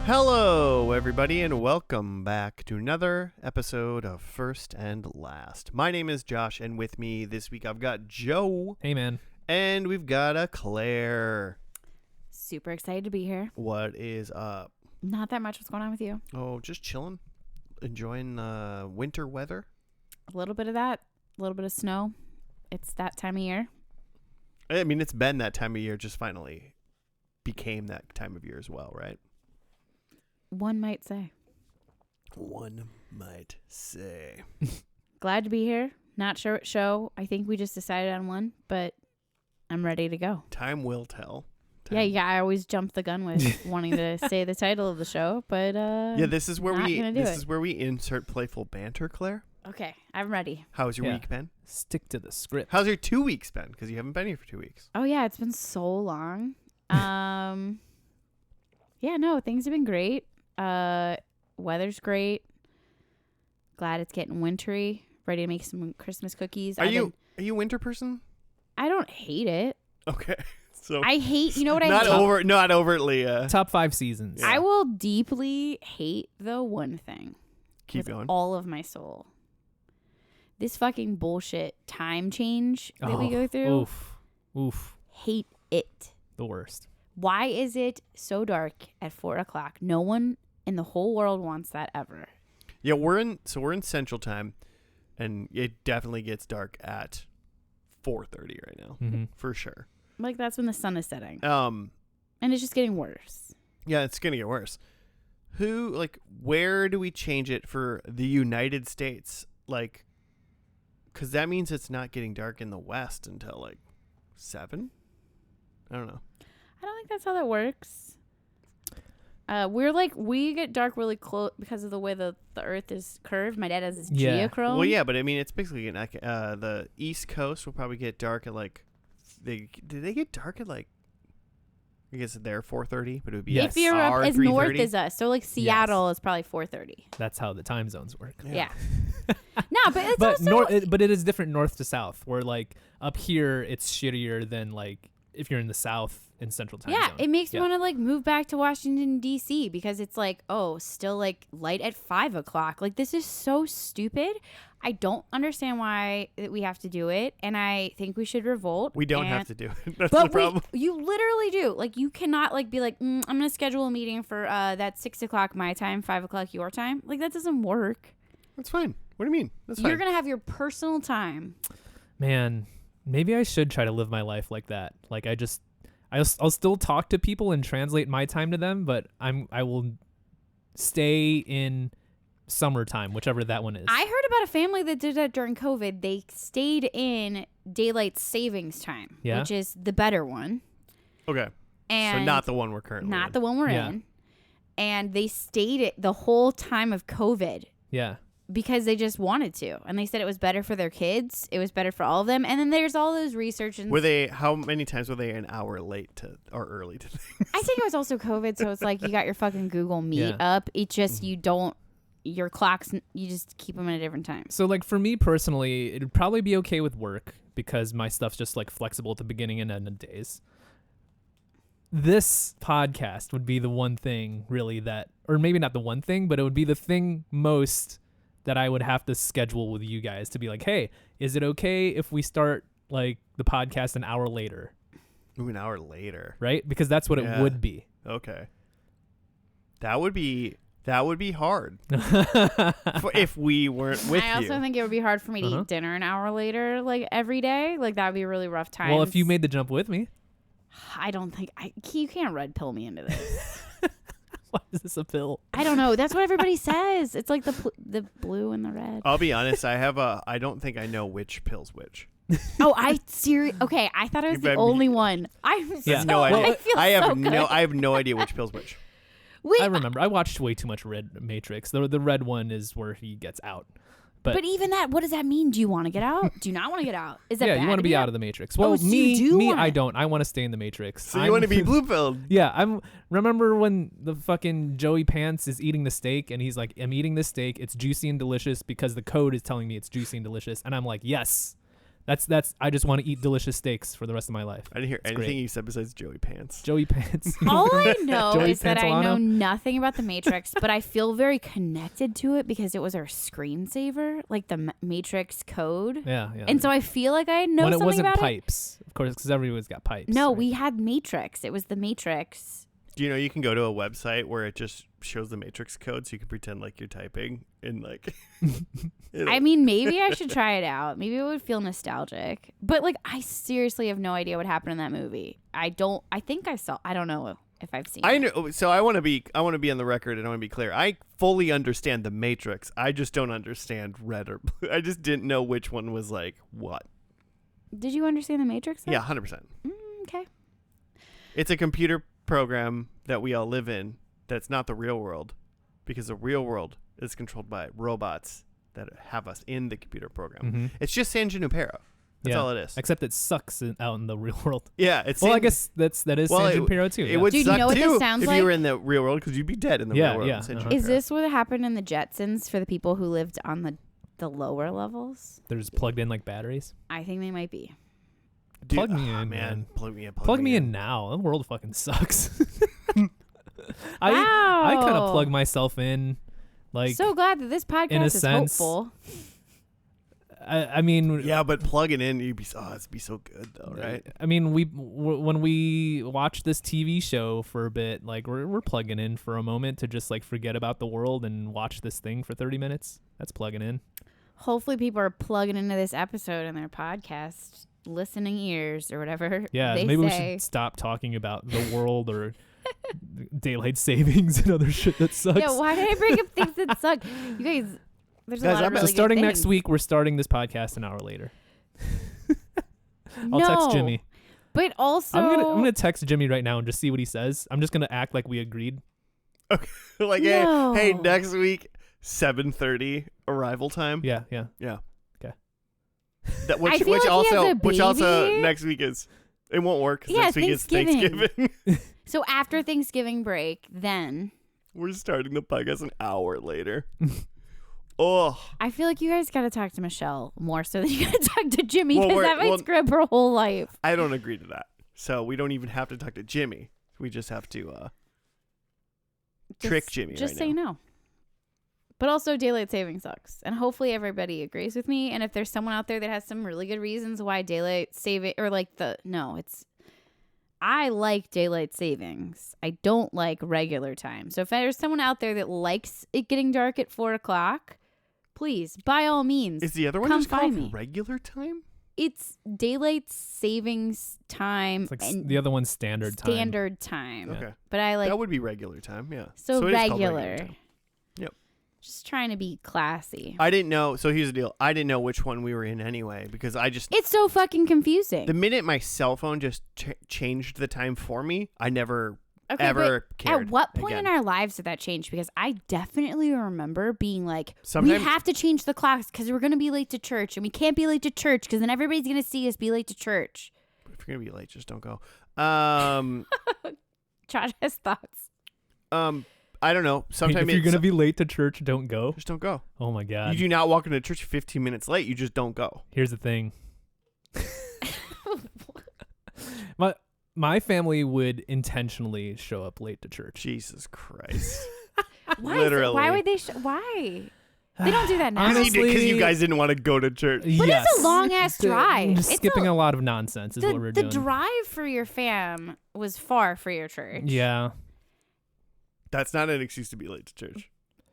Hello, everybody, and welcome back to another episode of First and Last. My name is Josh, and with me this week I've got Joe. Hey, man. And we've got a Claire. Super excited to be here. What is up? Not that much. What's going on with you? Oh, just chilling. Enjoying winter weather. A little bit of that. A little bit of snow. It's that time of year. I mean, it's been that time of year, just finally became that time of year as well, right? One might say. One might say. Glad to be here. Not sure what show. I think we just decided on one, but I'm ready to go. Time will tell. Yeah, I always jump the gun with wanting to say the title of the show, but yeah, this is where we insert playful banter, Claire. Okay, I'm ready. How's your week been? Stick to the script. How's your 2 weeks been? Because you haven't been here for 2 weeks. Oh yeah, it's been so long. Yeah, no, things have been great. Weather's great. Glad it's getting wintry. Ready to make some Christmas cookies. Are you a winter person? I don't hate it. Okay. So I hate, you know what I hate? Not overtly. Top 5 seasons. I will deeply hate the one thing. Keep going. All of my soul. This fucking bullshit time change that we go through. Oof. Hate it. The worst. Why is it so dark at 4 o'clock? No one in the whole world wants that ever. Yeah, we're in Central Time, and it definitely gets dark at 4:30 right now, for sure. Like that's when the sun is setting. And it's just getting worse. Yeah, it's gonna get worse. Where do we change it for the United States? Because that means it's not getting dark in the West until 7. I don't know. I don't think that's how that works. We get dark really close because of the way the Earth is curved. My dad has this geochrome. Well, yeah, but I mean, it's basically the East Coast will probably get dark at they get dark at I guess they're 4:30, but it would be if you're up as north as us. So Seattle is probably 4:30. That's how the time zones work. Yeah. No, but it's also but it is different north to south. Where up here it's shittier than if you're in the south in Central Time zone. Yeah, it makes me want to move back to Washington D.C. because it's still light at 5 o'clock. This is so stupid. I don't understand why we have to do it, and I think we should revolt. We don't have to do it. That's the problem. You literally do. You cannot be I'm going to schedule a meeting for that 6 o'clock my time, 5 o'clock your time. That doesn't work. That's fine. What do you mean? That's fine. You're going to have your personal time. Man, maybe I should try to live my life like that. I'll still talk to people and translate my time to them, but I will stay in summertime, whichever that one is. I heard about a family that did that during COVID. They stayed in daylight savings time, which is the better one. Okay. And so not the one we're currently in. Not the one we're in. And they stayed it the whole time of COVID. Yeah. Because they just wanted to. And they said it was better for their kids. It was better for all of them. And then there's all those research. And how many times were they an hour late or early to things? I think it was also COVID. So it's you got your fucking Google Meet up. It's just your clocks, you just keep them at a different time. So for me personally, it'd probably be okay with work because my stuff's just flexible at the beginning and end of days. This podcast would be the one thing really or maybe not the one thing, but it would be the thing most that I would have to schedule with you guys to be hey, is it okay if we start the podcast an hour later? Ooh, an hour later. Right? Because that's what it would be. Okay. That would be hard if we weren't with you. I also think it would be hard for me to eat dinner an hour later, every day. That would be a really rough time. Well, if you made the jump with me. I don't think you can't red pill me into this. Why is this a pill? I don't know. That's what everybody says. It's the blue and the red. I'll be honest. I don't think I know which pill's which. Oh, okay. I thought I was the only one. I'm so. No idea. I have no idea which pill's which. Wait, I remember. I watched way too much Red Matrix. The red one is where he gets out. But even that, what does that mean? Do you want to get out? Do you not want to get out? Is that bad? You want to be out of the Matrix. Well, so I don't. I want to stay in the Matrix. So you want to be blue-pilled? Yeah. Remember when the fucking Joey Pants is eating the steak and he's I'm eating this steak. It's juicy and delicious because the code is telling me it's juicy and delicious. And I'm yes, That's. I just want to eat delicious steaks for the rest of my life. I didn't hear It's anything great. you said besides Joey Pants. Joey Pants. All I know Joey is that I know Pantolano? nothing about the Matrix, but I feel very connected to it because it was our screensaver, like the Matrix code. Yeah. And so I feel like I know when it something wasn't about pipes, of course, because everyone's got pipes. it. No, right? we had Matrix. It was the Matrix. Do you know you can go to a website where it just shows the Matrix code so you can pretend like you're typing and like I mean, maybe I should try it out. Maybe it would feel nostalgic. But like I seriously have no idea what happened in that movie. I don't know if I've seen I it. know, so I want to be on the record and I want to be clear. I fully understand the Matrix. I just don't understand red or blue. I just didn't know which one was like what. Did you understand the Matrix? Though? Yeah, 100%. Okay. It's a computer program that we all live in that's not the real world, because the real world is controlled by robots that have us in the computer program. Mm-hmm. It's just San Junipero. That's all it is. Except it sucks out in the real world. Yeah, it's Well, I San- guess that is San Junipero too. It yeah. would Dude, you suck know what this too sounds if like? you were in the real world, because you'd be dead in the Yeah, real world. yeah, in San uh-huh. Is Junipero. this what happened in the Jetsons for the people who lived on the lower levels? They're just plugged in like batteries. I think they might be. Dude, Plug me ah, in, man. man. Plug me in. Plug me in now. The world fucking sucks. I Wow. kind of plug myself in, like So glad that this in a podcast is sense, hopeful. I mean, Yeah, but plugging in, it'd be so good though, right? I mean, when we watch this TV show for a bit, like we're plugging in for a moment to just like forget about the world and watch this thing for 30 minutes. That's plugging in. Hopefully people are plugging into this episode in their podcast listening ears or whatever Yeah, they maybe we say. should stop talking about the world or daylight savings and other shit that sucks. Yeah, why did I bring up things that suck? You guys, there's a Guys, lot of I'm- So really good starting next things. week, we're starting this podcast an hour later. I'll No, text Jimmy. But also, I'm gonna text Jimmy right now and just see what he says. I'm just gonna act like we agreed. Like, No. hey, next week, 7:30 arrival time. Yeah. Yeah. Okay. That, I feel like he has a which also baby. next week is. It won't work. 'Cause Yeah, next week is Thanksgiving. so after Thanksgiving break, then We're starting the podcast an hour later. Oh, I feel like you guys got to talk to Michelle more so than you got to talk to Jimmy Well, because we're- that might well- screw up her whole life. I don't agree to that. So we don't even have to talk to Jimmy. We just have to trick Jimmy Just right say now. no. But also, daylight saving sucks, and hopefully everybody agrees with me. And if there's someone out there that has some really good reasons why daylight saving or like I like daylight savings. I don't like regular time. So if there's someone out there that likes it getting dark at 4:00, please, by all means, Is the other one come just find called me. regular time? It's daylight savings time It's like and the other one's standard time. standard time. Okay. But I like That would be regular time, yeah. so it is called regular. time. Yep. Just trying to be classy. I didn't know. So here's the deal. I didn't know which one we were in anyway, because I just It's so fucking confusing. the minute my cell phone just changed the time for me, I never Okay, ever but cared. at what point again. in our lives did that change? Because I definitely remember being like, Sometimes- we have to change the clocks because we're going to be late to church. And we can't be late to church because then everybody's going to see us be late to church. If you're gonna be late, just don't go. Josh has thoughts. I don't know. Sometimes if you're gonna be late to church, don't go. just don't go. Oh my god. You do not walk into church 15 minutes late. You just don't go. Here's the thing. My family would intentionally show up late to church. Jesus Christ. Why Literally. why would they? Why? They don't do that now. Honestly- Because you guys didn't want to go to church. But it's a long-ass drive. Just It's skipping a- a lot of nonsense is what we're the doing. drive for your fam was far for your church. Yeah. That's not an excuse to be late to church.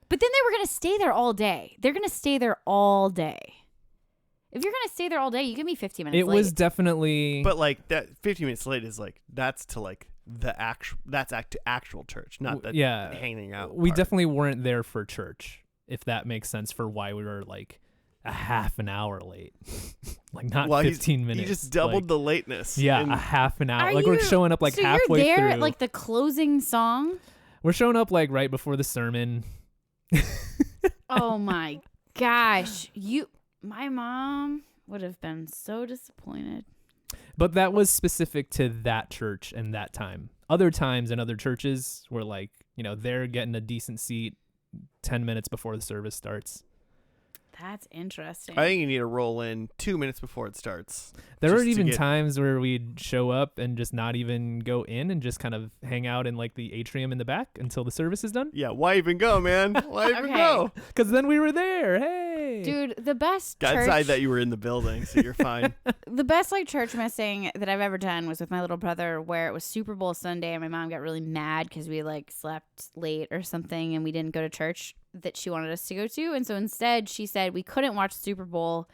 But then they were going to stay there all day. They're going to stay there all day. If you're going to stay there all day, you can be 15 minutes It late. was definitely But like that 15 minutes late is like that's to like the actual to actual church, not the yeah. hanging out. We part. definitely weren't there for church, if that makes sense for why we were like a half an hour late. Like not Well, 15 minutes. You just doubled like, the lateness. Yeah, And a half an hour. Are Like we're you- showing up like so halfway you're there through. at like the closing song? We're showing up like right before the sermon. Oh my gosh. My mom would have been so disappointed. But that was specific to that church and that time. Other times in other churches were like, they're getting a decent seat 10 minutes before the service starts. That's interesting. I think you need to roll in 2 minutes before it starts. There were just to even get- times where we'd show up and just not even go in and just kind of hang out in like the atrium in the back until the service is done. Yeah, why even go, man? Why even Okay. go? Because then we were there. Hey. Dude, the best God church, side that you were in the building, so you're fine. the best like church missing that I've ever done was with my little brother, where it was Super Bowl Sunday and my mom got really mad because we like slept late or something and we didn't go to church that she wanted us to go to, and so instead she said we couldn't watch Super Bowl,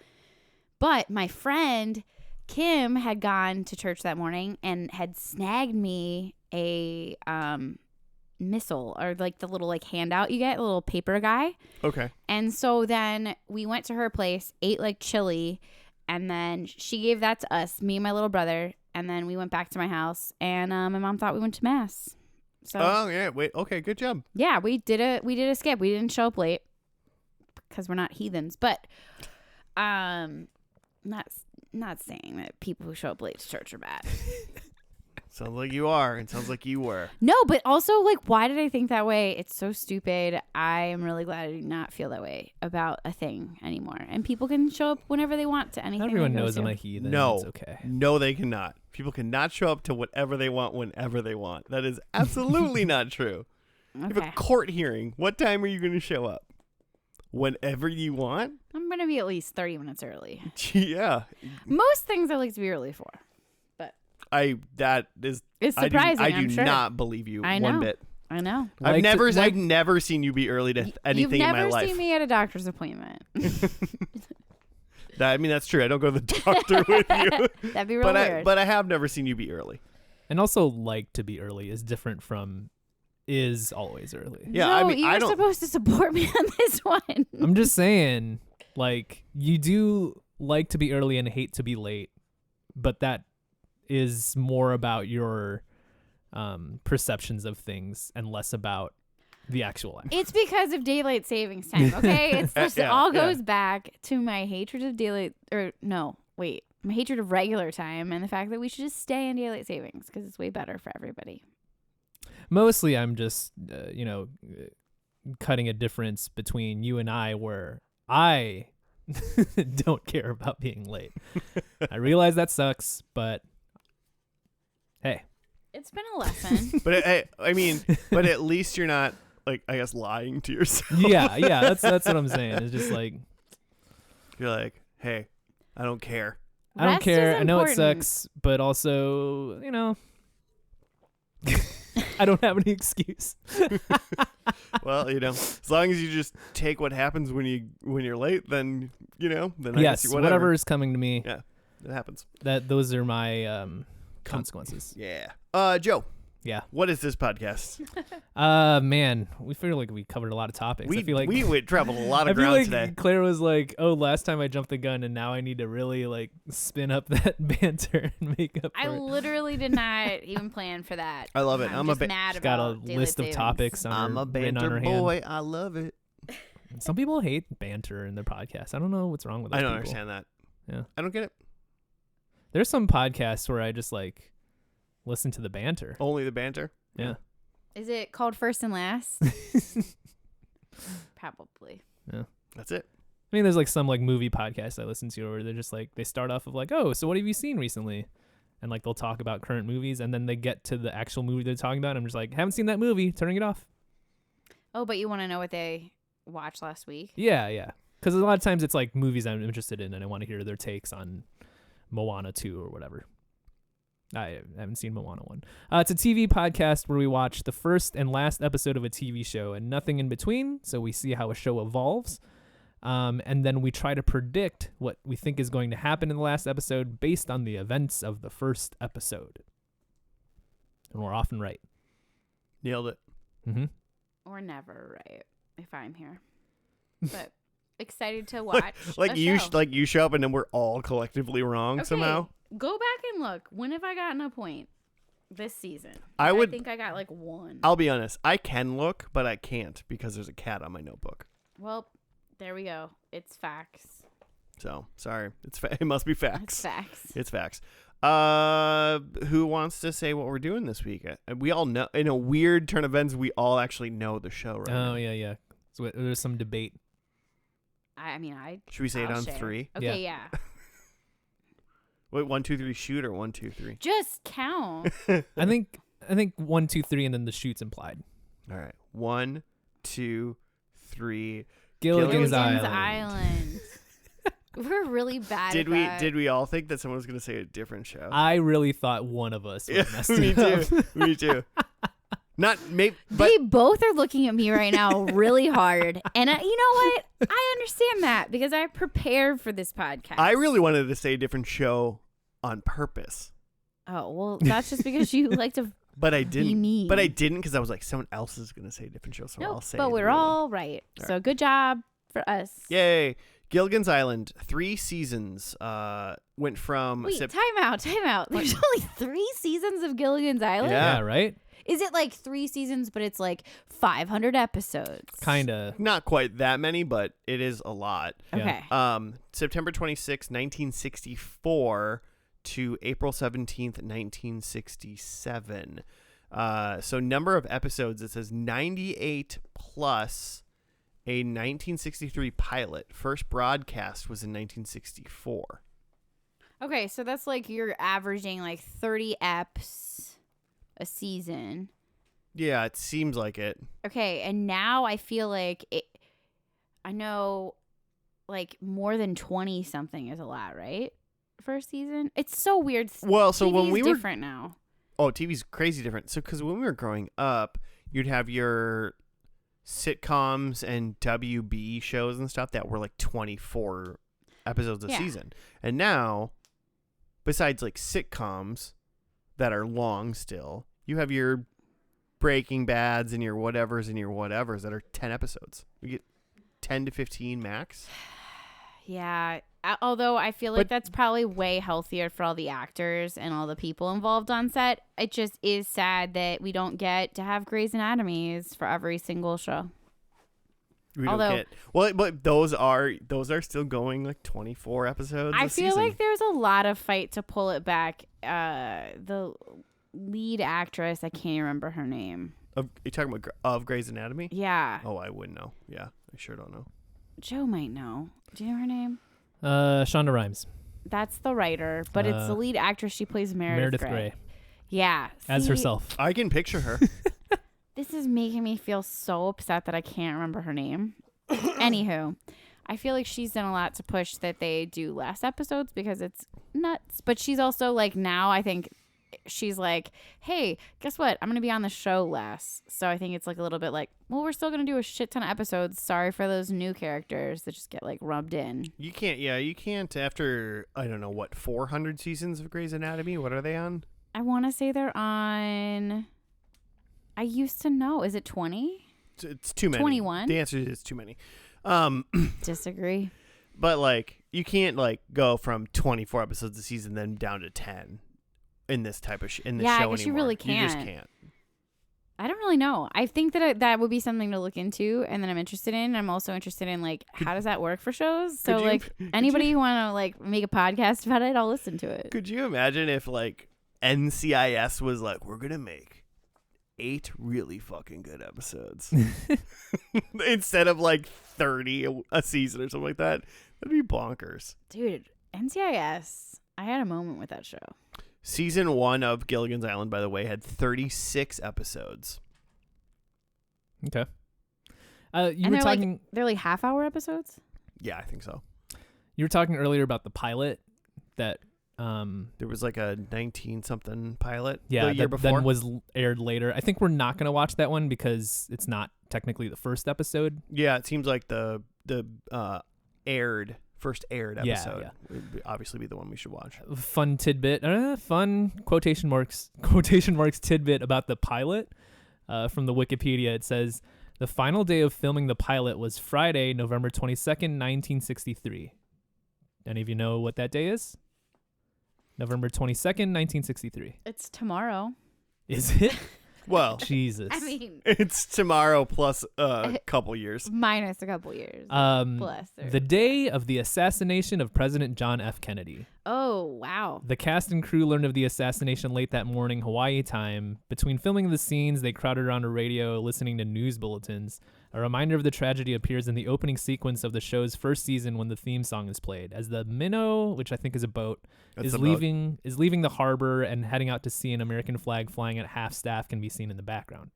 but my friend Kim had gone to church that morning and had snagged me a missile, or like the little like handout you get, a little paper guy. Okay. And so then we went to her place, ate like chili, and then she gave that to us, me and my little brother, and then we went back to my house, and my mom thought we went to mass. So Oh yeah. Wait. Okay. Good job. yeah, we did a skip. We didn't show up late because we're not heathens, but not saying that people who show up late to church are bad. Sounds like you are. It sounds like you were. No, but also like, why did I think that way? It's so stupid. I am really glad I do not feel that way about a thing anymore. And people can show up whenever they want to anything. Everyone they go knows to. I'm a heathen. No. It's okay. No, they cannot. People cannot show up to whatever they want whenever they want. That is absolutely not true. You have Okay. a court hearing. What time are you going to show up? Whenever you want? I'm gonna be at least 30 minutes early. Yeah. Most things I like to be early for. That is It's I surprising. do I'm sure. not believe you I one know. bit. I know. I've never seen you be early to anything You've in my never life. seen me at a doctor's appointment. I mean, that's true. I don't go to the doctor with you. That'd be real weird. But I have never seen you be early. And also, like to be early is different from is always early. Yeah, no, I mean, you I were don't- supposed to support me on this one. I'm just saying, like, you do like to be early and hate to be late, but that is more about your perceptions of things and less about the actual act. It's because of daylight savings time, okay? It's just it Yeah, all yeah. goes back to my hatred of my hatred of regular time and the fact that we should just stay in daylight savings because it's way better for everybody. Mostly, I'm just, cutting a difference between you and I where I don't care about being late. I realize that sucks, but hey. It's been a lesson. But but at least you're not like, I guess, lying to yourself. Yeah, that's what I'm saying. It's just like, You're like, hey, I don't care. I don't Rest care. is I know it important. sucks, but also, I don't have any excuse. Well, as long as you just take what happens when you're late, then then I Yes, guess whatever is coming to me, Yeah, it happens. those are my consequences. Yeah. Joe, Yeah. what is this podcast? Man, we feel like we covered a lot of topics. I feel like we traveled a lot I of feel ground like today. Claire was like, "Oh, last time I jumped the gun, and now I need to really like spin up that banter and make up I for it." literally did not even plan for that. I love it. I'm a just mad She's got a about daylight list of savings. topics on I'm her, a written on banter her hand. boy. I love it. Some people hate banter in their podcast. I don't know what's wrong with those I don't people. understand that. Yeah. I don't get it. There's some podcasts where I just like listen to the banter. Only the banter. Yeah. Is it called First and Last? Probably. That's it. I mean, there's like some like movie podcasts I listen to where they're just like, they start off of like, "Oh, so what have you seen recently?" And like they'll talk about current movies, and then they get to the actual movie they're talking about. And I'm just like, "Haven't seen that movie," turning it off. Oh, but you want to know what they watched last week? Yeah. Because a lot of times it's like movies I'm interested in, and I want to hear their takes on Moana 2 or whatever. I haven't seen Moana 1. It's a TV podcast where we watch the first and last episode of a TV show and nothing in between, so we see how a show evolves. And then we try to predict what we think is going to happen in the last episode based on the events of the first episode. And we're often right. Nailed it. Mm-hmm. Or never, right? If I'm here. But excited to watch. Like a you show. you show up and then we're all collectively wrong Okay, somehow. Go back and look. When have I gotten a point this season? I would- think I got like one. I'll be honest. I can look, but I can't because there's a cat on my notebook. Well, there we go. It's facts. So sorry. It must be It's facts. facts. It's facts. Who wants to say what we're doing this week? We all know, in a weird turn of events, we all actually know the show right now. Oh, yeah. So there's some debate. I mean, Should we say it I'll on share. 3? Okay, yeah. Wait, 1, 2, 3 shoot or 1, 2, 3? Just count. I think 1, 2, 3, and then the shoot's implied. All right. 1, 2, 3. Gilligan's Island. We're really bad Did at that. Did we all think that someone was going to say a different show? I really thought one of us would Yeah, mess me it up. too. Me too. Not maybe, but They both are looking at me right now really hard. And you know what? I understand that because I prepared for this podcast. I really wanted to say a different show on purpose, Oh, well, that's just because you like to but I be didn't. mean. But I didn't because I was like, someone else is going to say a different show, so Nope, I'll say. but the we're real one. all right. All So good job for us. Yay! Gilligan's Island, 3 seasons. Went from Wait, time out. There's only 3 seasons of Gilligan's Island? Yeah. Yeah, right? Is it like 3 seasons, but it's like 500 episodes? Kinda. not quite that many, but it is a lot. Okay. September 26, 1964 to April 17th, 1967. So number of episodes, it says 98 plus a 1963 pilot. First broadcast was in 1964. Okay, so that's like you're averaging like 30 eps a season. Yeah, it seems like it. Okay, and now I feel like I know like more than 20 something is a lot, right? For a season? It's so weird. Well, so TV when is we were different now. Oh, TV's crazy different. So, because when we were growing up, you'd have your sitcoms and WB shows and stuff that were like 24 episodes a Yeah. season. And now, besides like sitcoms that are long still, you have your Breaking Bads and your whatevers that are 10 episodes. You get 10 to 15 max. Yeah. Although I feel like But- that's probably way healthier for all the actors and all the people involved on set. It just is sad that we don't get to have Grey's Anatomies for every single show. We Although- don't get well, but those are still going like 24 episodes. I a feel season. like there's a lot of fight to pull it back. The lead actress, I can't remember her name. You're talking about of Grey's Anatomy? Yeah. Oh, I wouldn't know. Yeah, I sure don't know. Joe might know. Do you know her name? Shonda Rhimes. That's the writer, but it's the lead actress. She plays Meredith Grey. Yeah. As see, herself. I can picture her. This is making me feel so upset that I can't remember her name. Anywho, I feel like she's done a lot to push that they do less episodes because it's nuts. But she's also like now I think she's like, hey, guess what? I'm going to be on the show less. So I think it's like a little bit like, well, we're still going to do a shit ton of episodes. Sorry for those new characters that just get like rubbed in. You can't after, I don't know, what, 400 seasons of Grey's Anatomy? What are they on? I want to say they're on, I used to know. Is it 20? It's too many. 21? The answer is too many. Disagree. But like, you can't like go from 24 episodes a season then down to 10 in this type of in this Yeah, I show guess you anymore. really You just can't. can't. I don't really know. I think that that would be something to look into and that I'm interested in. I'm also interested in like how does that work for shows? So could you- like could anybody you- who want to like make a podcast about it, I'll listen to it. Could you imagine if like NCIS was like, we're going to make 8 really fucking good episodes instead of like 30 a season or something like that? That'd be bonkers. Dude, NCIS. I had a moment with that show. Season 1 of Gilligan's Island, by the way, had 36 episodes. Okay. You And were they're talking. like they're like half-hour episodes? Yeah, I think so. You were talking earlier about the pilot that. There was like a 19-something pilot Yeah, the year that before. then was aired later. I think we're not going to watch that one because it's not technically the first episode. Yeah, it seems like the first aired Yeah, episode yeah. would obviously be the one we should watch. Fun tidbit, fun quotation marks tidbit about the pilot from the Wikipedia. It says the final day of filming the pilot was Friday, November 22nd, 1963. Any of you know what that day is? November 22nd, 1963. It's tomorrow. Is it? Well, Jesus. I mean, it's tomorrow plus a couple years. minus a couple years. Plus. The day of the assassination of President John F. Kennedy. Oh, wow. The cast and crew learned of the assassination late that morning, Hawaii time. Between filming the scenes, they crowded around a radio, listening to news bulletins. A reminder of the tragedy appears in the opening sequence of the show's first season when the theme song is played, as the minnow, which I think is a boat, is leaving the harbor and heading out to sea. An American flag flying at half staff can be seen in the background.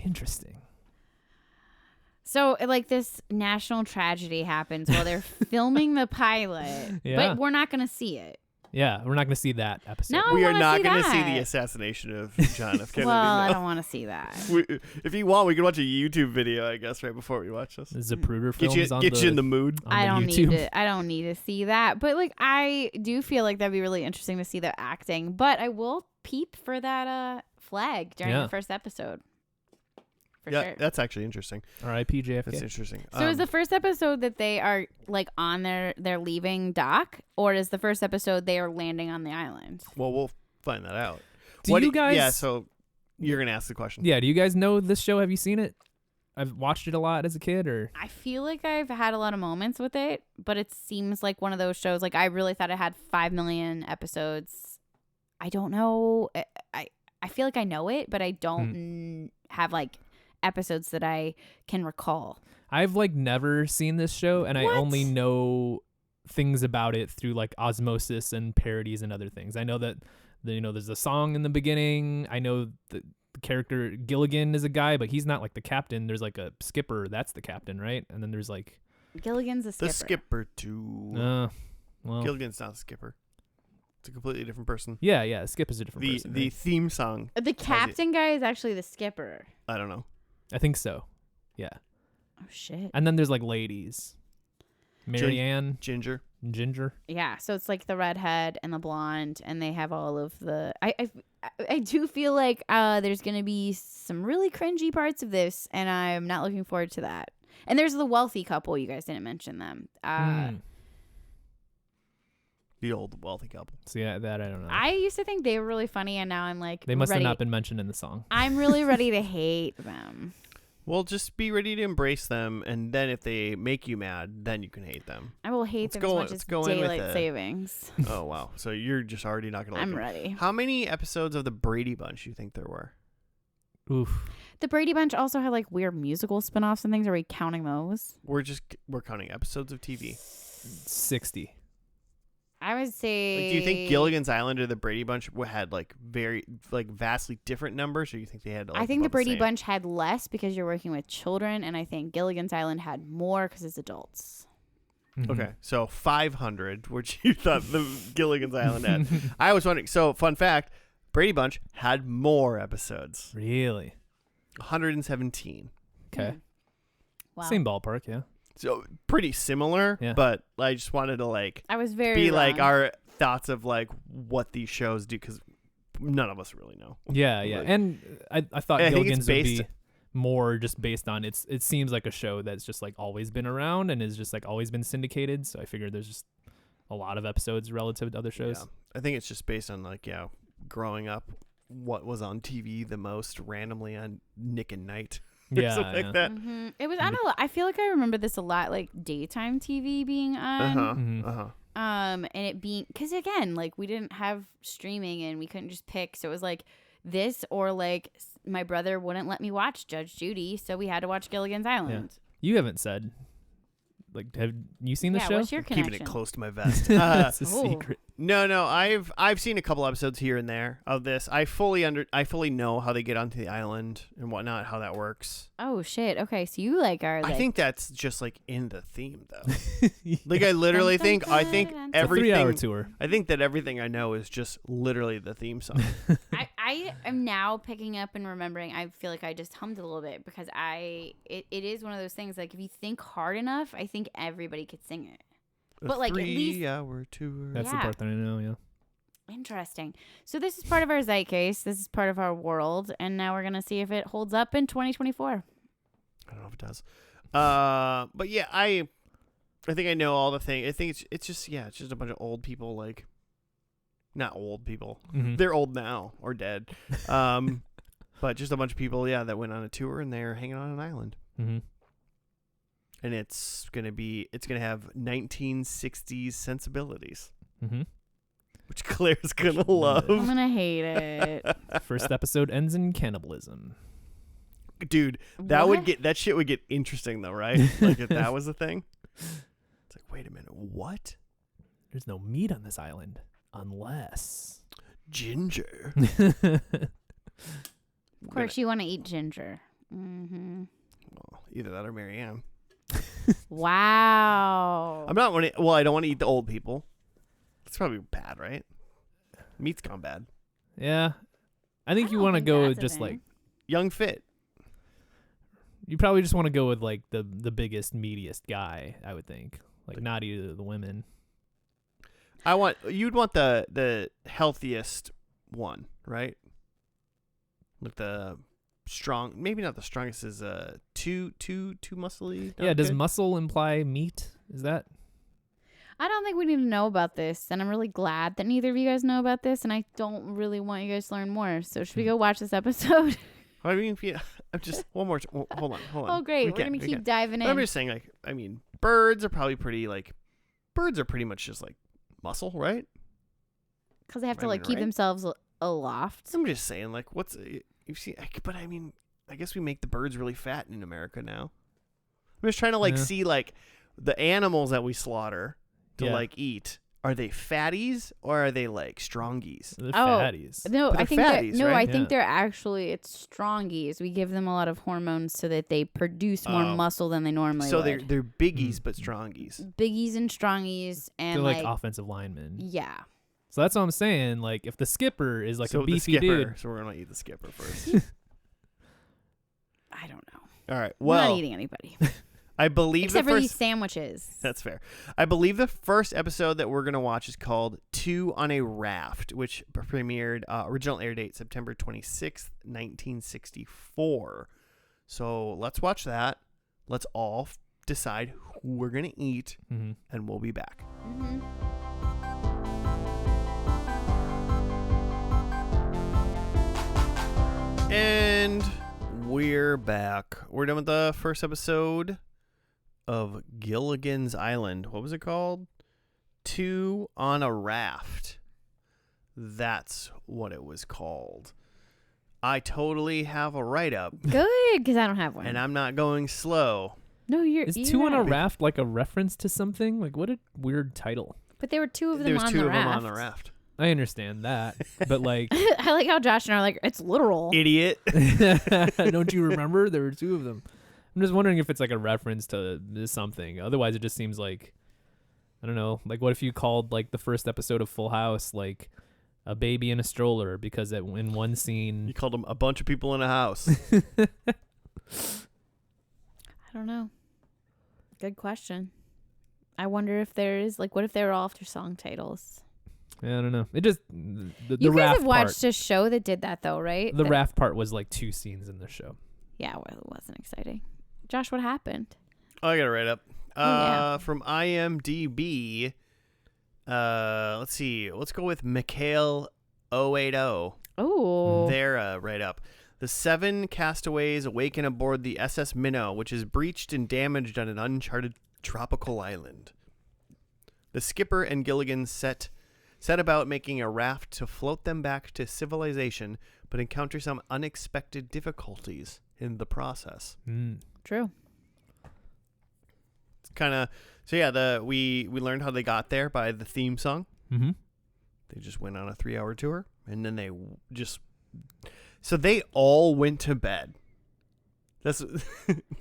Interesting. So, like, this national tragedy happens while they're filming the pilot, but we're not going to see it. Yeah, we're not going to see that episode. No, we are not going to see the assassination of John F. Kennedy. Well, I don't want to see that. If you want, we can watch a YouTube video, I guess, right before we watch this. The Zapruder Get you in the mood. I don't need to see that. But like, I do feel like that'd be really interesting to see the acting. But I will peep for that flag during the first episode. For sure. That's actually interesting. R.I.P. JFK. That's interesting. So is the first episode that they are like on their leaving dock, or is the first episode they are landing on the island? Well, we'll find that out. Do you guys? Yeah. So you're gonna ask the question. Yeah. Do you guys know this show? Have you seen it? I've watched it a lot as a kid, or I feel like I've had a lot of moments with it, but it seems like one of those shows. Like I really thought it had 5 million episodes. I don't know. I feel like I know it, but I don't have like episodes that I can recall. I've like never seen this show, and I only know things about it through like osmosis and parodies and other things. I know that there's a song in the beginning. I know the character Gilligan is a guy, but he's not like the captain. There's like a skipper, that's the captain, right? And then there's like Gilligan's a skipper. The skipper too. Well, Gilligan's not the skipper. It's a completely different person. Yeah. Skip is a different person. The right? theme song. The captain guy is actually the skipper. I don't know. I think so. Yeah. Oh shit. And then there's like ladies. Marianne. Ginger. Yeah, so it's like the redhead and the blonde, and they have all of the. I do feel like there's gonna be some really cringy parts of this, and I'm not looking forward to that. And there's the wealthy couple. You guys didn't mention them. The old wealthy couple. So yeah, that I don't know. I used to think they were really funny, and now I'm like, they must have not been mentioned in the song. I'm really ready to hate them. Well, just be ready to embrace them, and then if they make you mad, then you can hate them. I will hate them as much as daylight savings. Oh, wow. So you're just already not going to like I'm them. ready. How many episodes of the Brady Bunch do you think there were? Oof. The Brady Bunch also had like weird musical spinoffs and things. Are we counting those? We're counting episodes of TV. 60. I would say. Like, do you think Gilligan's Island or the Brady Bunch had like vastly different numbers, or you think they had? Like, I think the Brady same? Bunch had less because you're working with children, and I think Gilligan's Island had more because it's adults. Mm-hmm. Okay, so 500, which you thought the Gilligan's Island had. I was wondering. So, fun fact: Brady Bunch had more episodes. Really? 117. Okay. Wow. Same ballpark, yeah. So pretty similar, but I just wanted to I was very be wrong. like our thoughts of like what these shows do, because none of us really know. Yeah. Like, and I thought I Gilligan's would be more just based on it seems like a show that's just like always been around and is just like always been syndicated, so I figured there's just a lot of episodes relative to other shows. Yeah. I think it's just based on growing up, what was on TV the most randomly on Nick and Night. Something like that. Mm-hmm. It was. I don't know. I feel like I remember this a lot, like daytime TV being on. And it being because again, like we didn't have streaming and we couldn't just pick, so it was like this or like my brother wouldn't let me watch Judge Judy, so we had to watch Gilligan's Island. Yeah. You haven't said. Like, have you seen the show? What's your connection? Keeping it close to my vest. That's a secret. No. I've seen a couple episodes here and there of this. I fully know how they get onto the island and whatnot, how that works. Oh shit. Okay, so you are. I think that's just like in the theme though. Like I literally think everything. It's a 3-hour tour. I think that everything I know is just literally the theme song. I am now picking up and remembering. I feel like I just hummed a little bit because it is one of those things. Like if you think hard enough, I think everybody could sing it. But like at least 3-hour tour. That's the part that I know. Yeah. Interesting. So this is part of our zeitgeist. This is part of our world, and now we're gonna see if it holds up in 2024. I don't know if it does. But yeah, I think I know all the things. I think it's just a bunch of old people, like not old people. Mm-hmm. They're old now or dead. But just a bunch of people, that went on a tour and they're hanging on an island. Mm-hmm. And it's gonna have 1960s sensibilities, which Claire's gonna love. I'm gonna hate it. First episode ends in cannibalism. Dude, that What? that shit would get interesting though, right? Like if that was the thing. It's like, wait a minute, what? There's no meat on this island unless Ginger. Of course, you want to eat ginger. Mm-hmm. Well, either that or Marianne. Wow. I'm not wanting. Well, I don't want to eat the old people. It's probably bad, right? Meat's gone bad. Yeah. I think I you don't want to think go that's with a just thing. like Young fit. you probably just want to go with like the biggest meatiest guy, I would think. Like not either of the women. You'd want the healthiest one, right? Like the strong, maybe not the strongest, is too muscly. Yeah, not does good? muscle imply meat? Is that I don't think we need to know about this, and I'm really glad that neither of you guys know about this, and I don't really want you guys to learn more. So should we go watch this episode? I mean, I'm just one more. Hold on. Oh, great. We're going to keep diving But I'm in. just saying, like, I mean, birds are probably birds are pretty much just like muscle, right? Because they have to, I like, mean, keep right? themselves aloft. I'm just saying, like, but I mean, I guess we make the birds really fat in America now. I'm just trying to, like, Yeah. see, like, the animals that we slaughter to, Yeah. like, eat. Are they fatties or are they, like, strongies? the Oh, fatties? No, But I they're think fatties, no, right? I think Yeah. they're actually it's strongies. We give them a lot of hormones so that they produce more Oh. muscle than they normally So would. they're biggies Mm. but strongies. Biggies and strongies and They're like like offensive linemen. yeah. So that's what I'm saying. Like if the skipper is like so a beefy the skipper, dude. So we're gonna eat the skipper first. I don't know. All right. We're not Well, eating anybody I believe except the for first. these sandwiches. That's fair. I believe the first episode that we're gonna watch is called "Two on a Raft," which premiered original air date September 26th, 1964. So let's watch that. Let's all decide who we're gonna eat, Mm-hmm. and we'll be back. Mm-hmm. And we're back. We're done with the first episode of Gilligan's Island. What was it called? Two on a Raft. That's what it was called. I totally have a write-up, Good, because I don't have one. and I'm not going slow. No, you're. Is you're two on a not. raft like a reference to something? Like what a weird title. But there were two of them There was on two the of raft. them on the raft. I understand that, but like, I like how Josh and I are like, it's literal. Idiot. don't you remember? There were two of them. I'm just wondering if it's like a reference to something. Otherwise, it just seems like, I don't know. Like, what if you called like the first episode of Full House like a baby in a stroller because in one You scene, called them a bunch of people in a house. I don't know. Good question. I wonder if there is like, what if they were all after song titles? I don't know. It just the You guys raft have watched a show that did that though, right? part. The That- raft part was like two scenes in the show. Yeah, well, it wasn't exciting. Josh, what happened? Oh, I got it right up. yeah. From IMDb. Let's see. Let's go with Mikhail 080. Oh, They're right up. The 7 castaways awaken aboard the SS Minnow, which is breached and damaged on an uncharted tropical island. The skipper and Gilligan set about making a raft to float them back to civilization, but encounter some unexpected difficulties in the process. true. It's kind of so yeah. We learned how they got there by the theme song. Mm-hmm. They just went on a 3-hour tour, and then they so they all went to bed. That's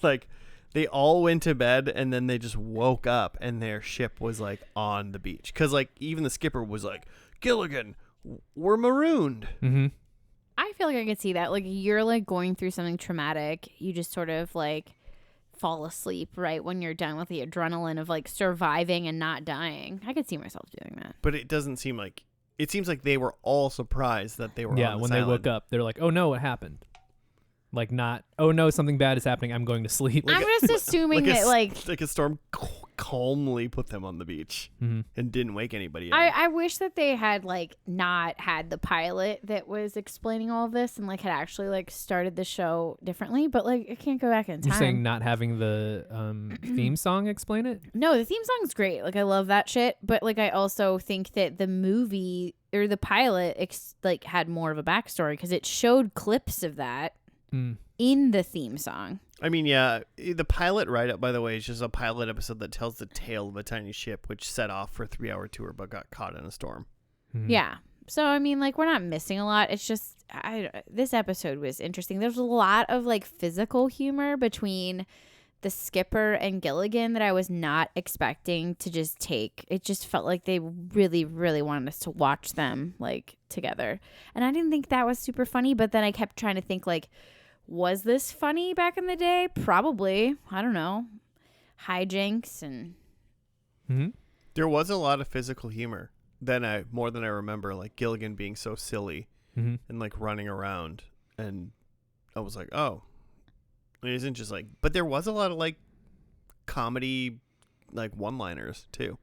like they all went to bed, and then they just woke up, and their ship was like on the beach. Because like even the skipper was like, "Gilligan, we're marooned." Mm-hmm. I feel like I could see that. Like you're like going through something traumatic. You just sort of like fall asleep right when you're done with the adrenaline of like surviving and not dying. I could see myself doing that. But it doesn't seem like it seems like they were all surprised that they were. Yeah, on when this they island. woke up, they're like, "Oh no, what happened?" Like not, "Oh no, something bad is happening. I'm going to sleep." I'm just assuming that like a storm calmly put them on the beach Mhm. and didn't wake anybody up. I wish that they had like not had the pilot that was explaining all of this and like had actually like started the show differently, but like it can't go back in time. You're saying not having the theme song explain it? No, the theme song's great. Like I love that shit, but like I also think that the movie or the pilot like had more of a backstory because it showed clips of that. Mm. in the theme song. I mean, yeah, the pilot write-up, by the way, is just a pilot episode that tells the tale of a tiny ship which set off for a 3-hour tour but got caught in a storm. Yeah. So, I mean, like, we're not missing a lot. It's just, this episode was interesting. There's a lot of, like, physical humor between the skipper and Gilligan that I was not expecting to just take. It just felt like they really, really wanted us to watch them, like, together. And I didn't think that was super funny, but then I kept trying to think, like, was this funny back in the day? Probably. I don't know. Hijinks and... There was a lot of physical humor. More than I remember, like Gilligan being so silly and like running around, and I was like, oh, it isn't just like, but there was a lot of like comedy, like one-liners too.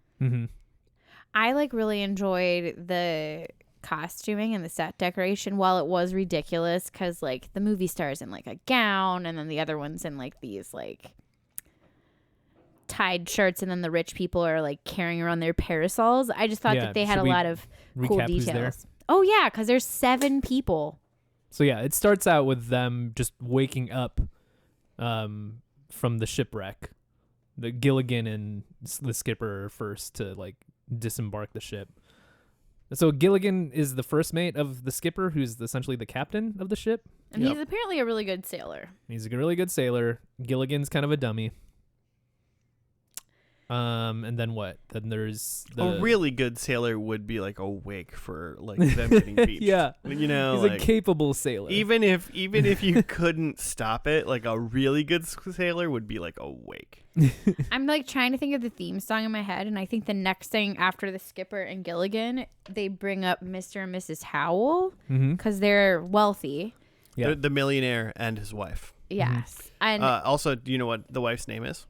I like really enjoyed the costuming and the set decoration. While it was ridiculous, because like the movie star's in like a gown, and then the other one's in like these like tied shirts, and then the rich people are like carrying around their parasols. I just thought that they had a lot of cool details. Oh yeah, because there's 7 people. So yeah, it starts out with them just waking up from the shipwreck. The Gilligan and the skipper are first to like disembark the ship. So Gilligan is the first mate of the skipper, who's essentially the captain of the ship. And he's apparently a really good sailor. He's a really good sailor. Gilligan's kind of a dummy. And then what? Then there's a really good sailor would be like awake for like them getting beached. Yeah, you know, he's like, a capable sailor. Even if you couldn't stop it, like a really good sailor would be like awake. I'm like trying to think of the theme song in my head, and I think the next thing after the skipper and Gilligan, they bring up Mr. and Mrs. Howell because they're wealthy. Yeah, the millionaire and his wife. Yes, and also, do you know what the wife's name is?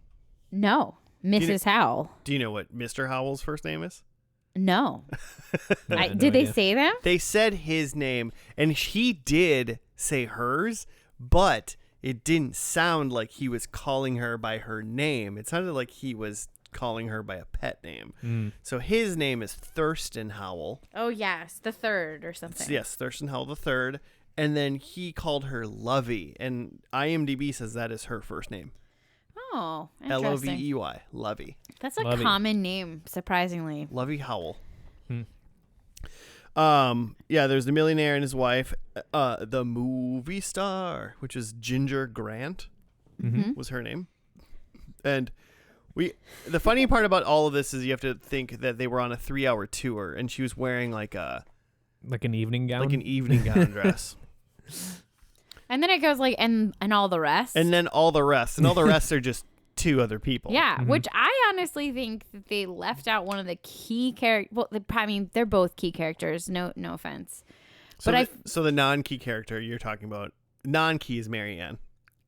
No. Mrs. Howell. Do you know what Mr. Howell's first name is? No. No did they idea. say them? They said his name, and he did say hers, but it didn't sound like he was calling her by her name. It sounded like he was calling her by a pet name. So his name is Thurston Howell. Oh, yes. The third or something. Yes, Thurston Howell the third. And then he called her Lovey, and IMDb says that is her first name. Oh, interesting. Lovey. Lovey. That's a Lovey. common name, surprisingly. Lovey Howell. Yeah, there's the millionaire and his wife, the movie star, which is Ginger Grant, was her name. And the funny part about all of this is you have to think that they were on a 3-hour tour, and she was wearing like an evening gown, dress. And then it goes like, and all the rest. And then all the rest. And all the rest are just 2 other people. Yeah, which I honestly think that they left out one of the key characters. Well, I mean, they're both key characters. No offense. So the non-key character you're talking about, non-key is Marianne.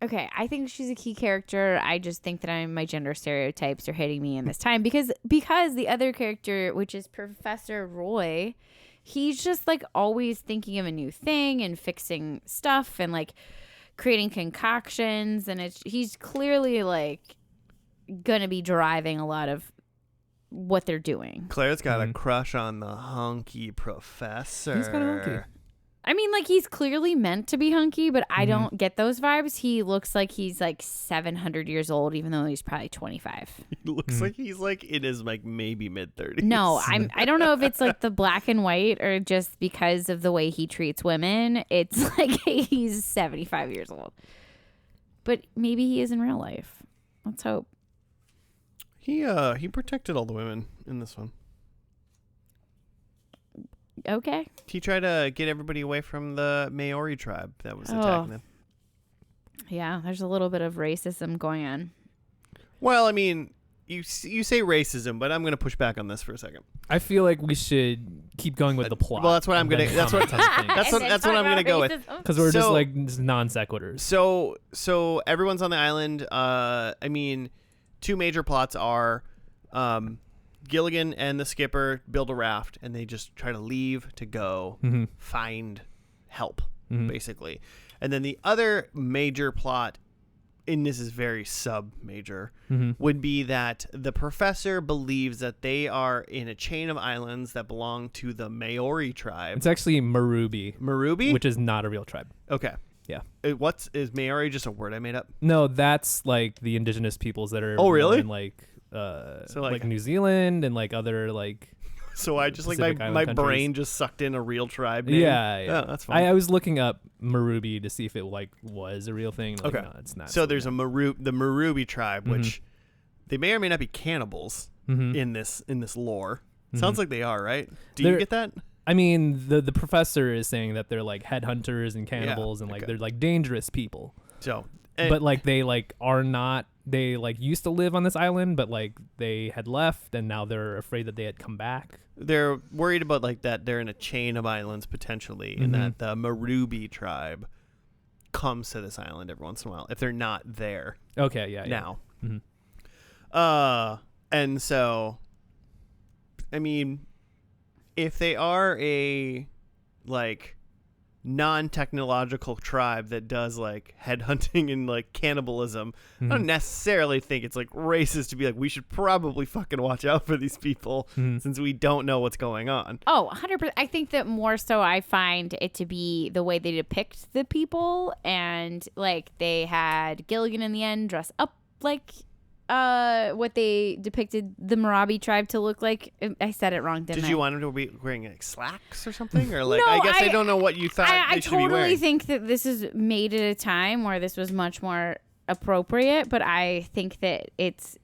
Okay, I think she's a key character. I just think that my gender stereotypes are hitting me in this time because the other character, which is Professor Roy, he's just like always thinking of a new thing and fixing stuff and like creating concoctions, and he's clearly like gonna be driving a lot of what they're doing. Claire's got a crush on the hunky professor. He's kind of hunky. I mean, like, he's clearly meant to be hunky, but I don't get those vibes. He looks like he's like 700 years old, even though he's probably 25. He looks like he's like in his like maybe mid-30s. No, I don't know if it's like the black and white or just because of the way he treats women. It's like he's 75 years old. But maybe he is in real life. Let's hope. He protected all the women in this one. Okay. He tried to get everybody away from the Maori tribe that was attacking them. Yeah, there's a little bit of racism going on. Well, I mean, you say racism, but I'm going to push back on this for a second. I feel like we should keep going with the plot. Well, that's what I'm going to. That's what I'm going to go with. Because we're just like non sequiturs. So everyone's on the island. I mean, 2 major plots are, Gilligan and the skipper build a raft, and they just try to leave to go find help, basically. And then the other major plot, and this is very sub-major, would be that the professor believes that they are in a chain of islands that belong to the Maori tribe. It's actually Marubi. Marubi? Which is not a real tribe. Okay. Yeah. Is Maori just a word I made up? No, that's like the indigenous peoples that are Oh, really? in like So, like New Zealand and like other like So I just Pacific my Island countries. brain just sucked in a real tribe name. Yeah. Oh, that's fine. I was looking up Marubi to see if it like was a real thing. Like, Okay. no, it's not. So there's the Marubi tribe, which they may or may not be cannibals Mhm. in this lore. Mhm. Sounds like they are, right? Do you They're- get that? I mean, the professor is saying that they're like headhunters and cannibals and like okay. they're like dangerous people. So, But like they like are not. They like used to live on this island, but like they had left and now they're afraid that they had come back. they're worried about like that they're in a chain of islands potentially, and that the Marubi tribe comes to this island every once in a while if they're not there Okay, yeah. now. Mhm. And so, I mean, if they are a like non-technological tribe that does like headhunting and like cannibalism, I don't necessarily think it's like racist to be like, we should probably fucking watch out for these people since we don't know what's going on. Oh, 100%. I think that more so I find it to be the way they depict the people, and like they had Gilligan in the end dress up like what they depicted the Marabi tribe to look like. I said it wrong, didn't I? Did you want him to be wearing like slacks or something, or like No, I guess I don't know what you thought I they should be totally wearing. think that this is made at a time where this was much more appropriate, but I think that it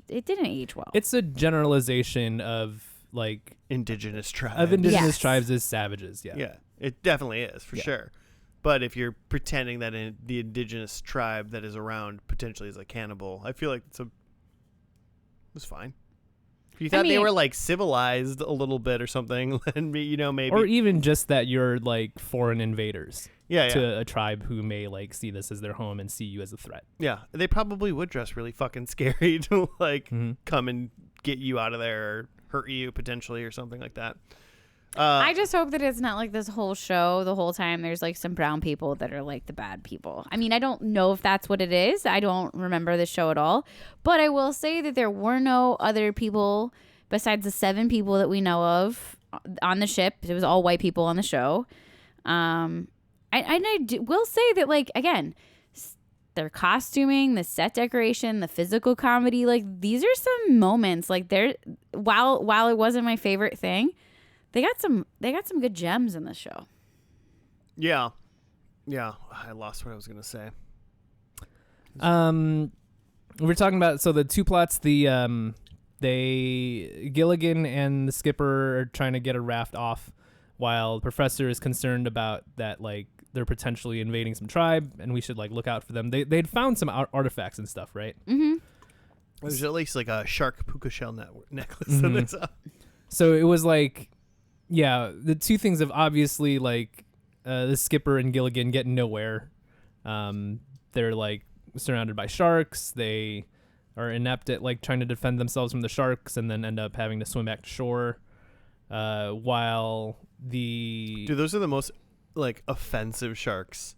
didn't age well. It's a generalization of like Indigenous tribes. of indigenous Yes. tribes as savages. Yeah. Yeah, it definitely is for Yeah. sure. But if you're pretending that the indigenous tribe that is around potentially is a cannibal, I feel like was fine. If you thought they mean- were like civilized a little bit or something, then maybe. Or even just that you're like foreign invaders yeah, to a tribe who may like see this as their home and see you as a threat. yeah. They probably would dress really fucking scary to like Mhm. come and get you out of there or hurt you potentially or something like that. I just hope that it's not like this whole show the whole time there's like some brown people that are like the bad people. I mean, I don't know if that's what it is. I don't remember the show at all. But I will say that there were no other people besides the 7 people that we know of on the ship. It was all white people on the show. I will say that, like, again, their costuming, the set decoration, the physical comedy, like these are some moments like they're while it wasn't my favorite thing, they got some good gems in the show. Yeah. I lost what I was gonna say. We're talking about the two plots. Gilligan and the skipper are trying to get a raft off, while the professor is concerned about that like they're potentially invading some tribe and we should like look out for them. They'd found some artifacts and stuff, right? Mm-hmm. There's at least like a shark puka shell necklace in this. So it was like, yeah, the two things of obviously like the skipper and Gilligan get nowhere. They're like surrounded by sharks. They are inept at like trying to defend themselves from the sharks and then end up having to swim back to shore. While the Dude, those are the most like offensive sharks.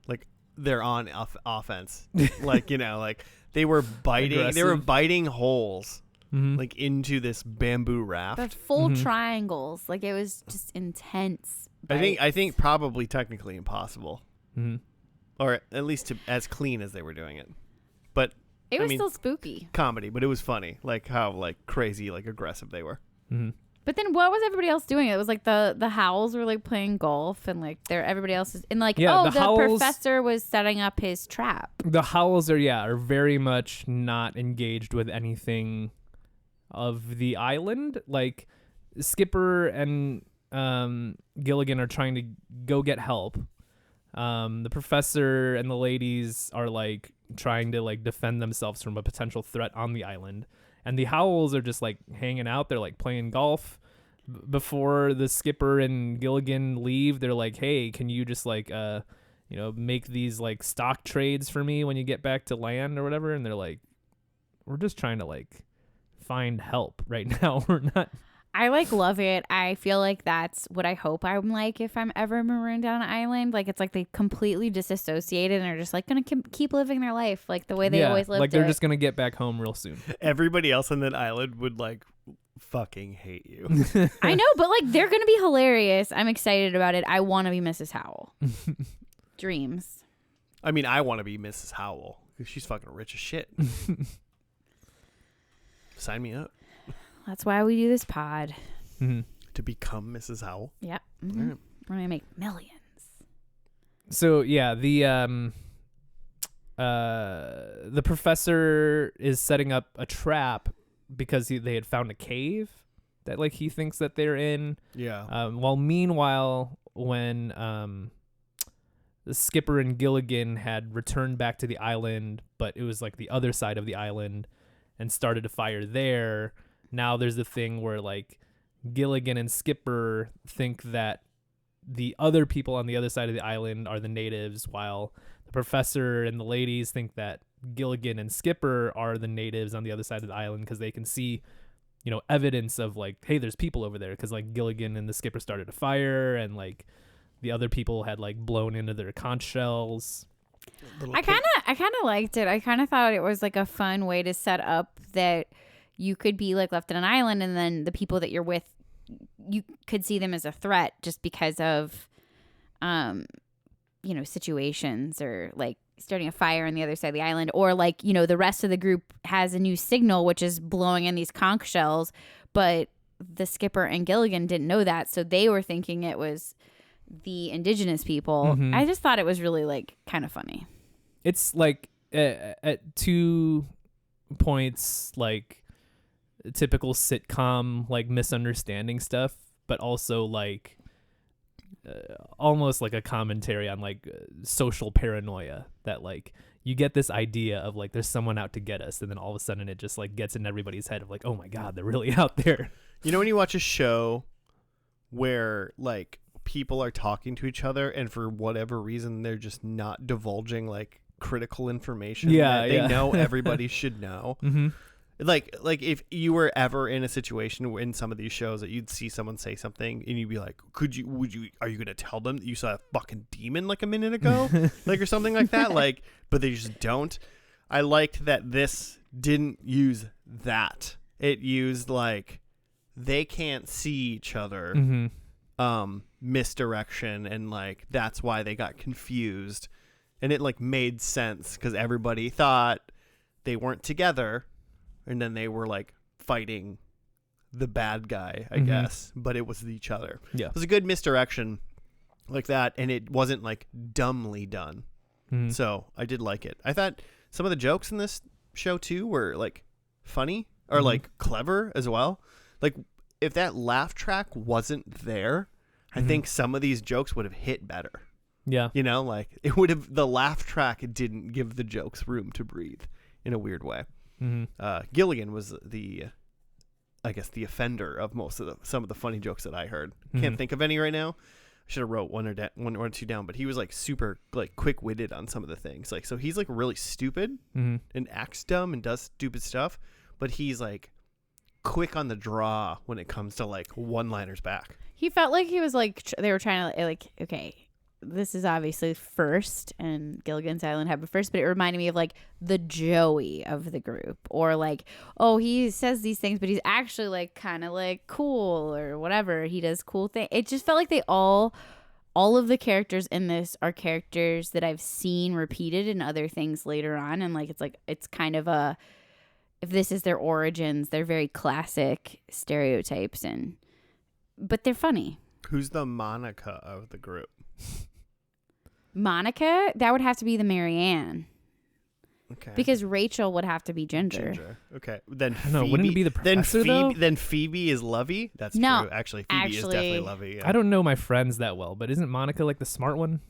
Like they're on offense. Like, like they were biting. They were Aggressive. biting holes Mhm. like into this bamboo raft. The full triangles, like it was just intense. I think probably technically impossible, Mhm. or at least as clean as they were doing it. But it was I mean, still spooky. comedy, but it was funny, like how like crazy, like aggressive they were. Mhm. But then what was everybody else doing? It was like the Howls were like playing golf, and like everybody else is and like Yeah, the the Howls- professor was setting up his trap. The Howls are very much not engaged with anything of the island. Like Skipper and Gilligan are trying to go get help. The professor and the ladies are like trying to like defend themselves from a potential threat on the island. And the Howls are just like hanging out. They're like playing golf. Before the skipper and Gilligan leave, they're like, "Hey, can you just like make these like stock trades for me when you get back to land or whatever?" And they're like, "We're just trying to like find help right now. We're not." I like love it. I feel like that's what I hope I'm like if I'm ever marooned on an island. Like it's like they completely disassociated and are just like gonna keep living their life like the way they always lived. like they're it. just gonna get back home real soon. Everybody else on that island would like fucking hate you. I know, but like they're gonna be hilarious. I'm excited about it. I want to be Mrs. Howell. Dreams. I mean, I want to be Mrs. Howell because she's fucking rich as shit. Sign me up. That's why we do this pod. Mm-hmm. To become Mrs. Howell. Yep. All right. We're gonna make millions. So yeah, the professor is setting up a trap because they had found a cave that like he thinks that they're in. Yeah. While meanwhile, when the skipper and Gilligan had returned back to the island, but it was like the other side of the island, and started a fire there. Now there's the thing where like Gilligan and Skipper think that the other people on the other side of the island are the natives, while the professor and the ladies think that Gilligan and Skipper are the natives on the other side of the island because they can see, you know, evidence of like, hey, there's people over there, because like Gilligan and the skipper started a fire and like the other people had like blown into their conch shells. I kind of liked it. I kind of thought it was like a fun way to set up that you could be like left on an island, and then the people that you're with, you could see them as a threat just because of, you know, situations or like starting a fire on the other side of the island, or like, you know, the rest of the group has a new signal, which is blowing in these conch shells, but the skipper and Gilligan didn't know that. So they were thinking it was the indigenous people. Mm-hmm. I just thought it was really like kind of funny. It's like at 2 points, like typical sitcom, like misunderstanding stuff, but also like almost like a commentary on like social paranoia, that like you get this idea of like there's someone out to get us, and then all of a sudden it just like gets in everybody's head of like, oh my God, they're really out there. You know, when you watch a show where like people are talking to each other and for whatever reason they're just not divulging like critical information that they know everybody should know. Mm-hmm. Like if you were ever in a situation in some of these shows that you'd see someone say something and you'd be like, are you going to tell them that you saw a fucking demon like a minute ago? Like, or something like that. Like, but they just don't. I liked that this didn't use that. It used like, they can't see each other. Mm-hmm. Misdirection, and like that's why they got confused, and it like made sense because everybody thought they weren't together, and then they were like fighting the bad guy, I guess, but it was each other. Yeah, it was a good misdirection like that, and it wasn't like dumbly done. Mm-hmm. So I did like it. I thought some of the jokes in this show too were like funny or like clever as well. Like if that laugh track wasn't there, I think some of these jokes would have hit better. Yeah. You know, like it would have, the laugh track didn't give the jokes room to breathe in a weird way. Mm-hmm. Gilligan was I guess the offender of some of the funny jokes that I heard. Can't think of any right now. I should have wrote one or two down, but he was like super like quick witted on some of the things. Like, so he's like really stupid and acts dumb and does stupid stuff, but he's like quick on the draw when it comes to like one-liners back. He felt like he was like they were trying to like, okay, this is obviously first, and Gilligan's Island happened first, but it reminded me of like the Joey of the group, or like, oh, he says these things, but he's actually like kind of like cool or whatever. He does cool things. It just felt like they all of the characters in this are characters that I've seen repeated in other things later on, and like it's kind of a, if this is their origins, they're very classic stereotypes, but they're funny. Who's the Monica of the group? Monica? That would have to be the Marianne. Okay. Because Rachel would have to be Ginger. Okay. Then I don't know. Wouldn't it be the professor, though? Then Phoebe is Lovey? That's no, true. Actually, Phoebe is definitely Lovey. Yeah. I don't know my friends that well, but isn't Monica like the smart one?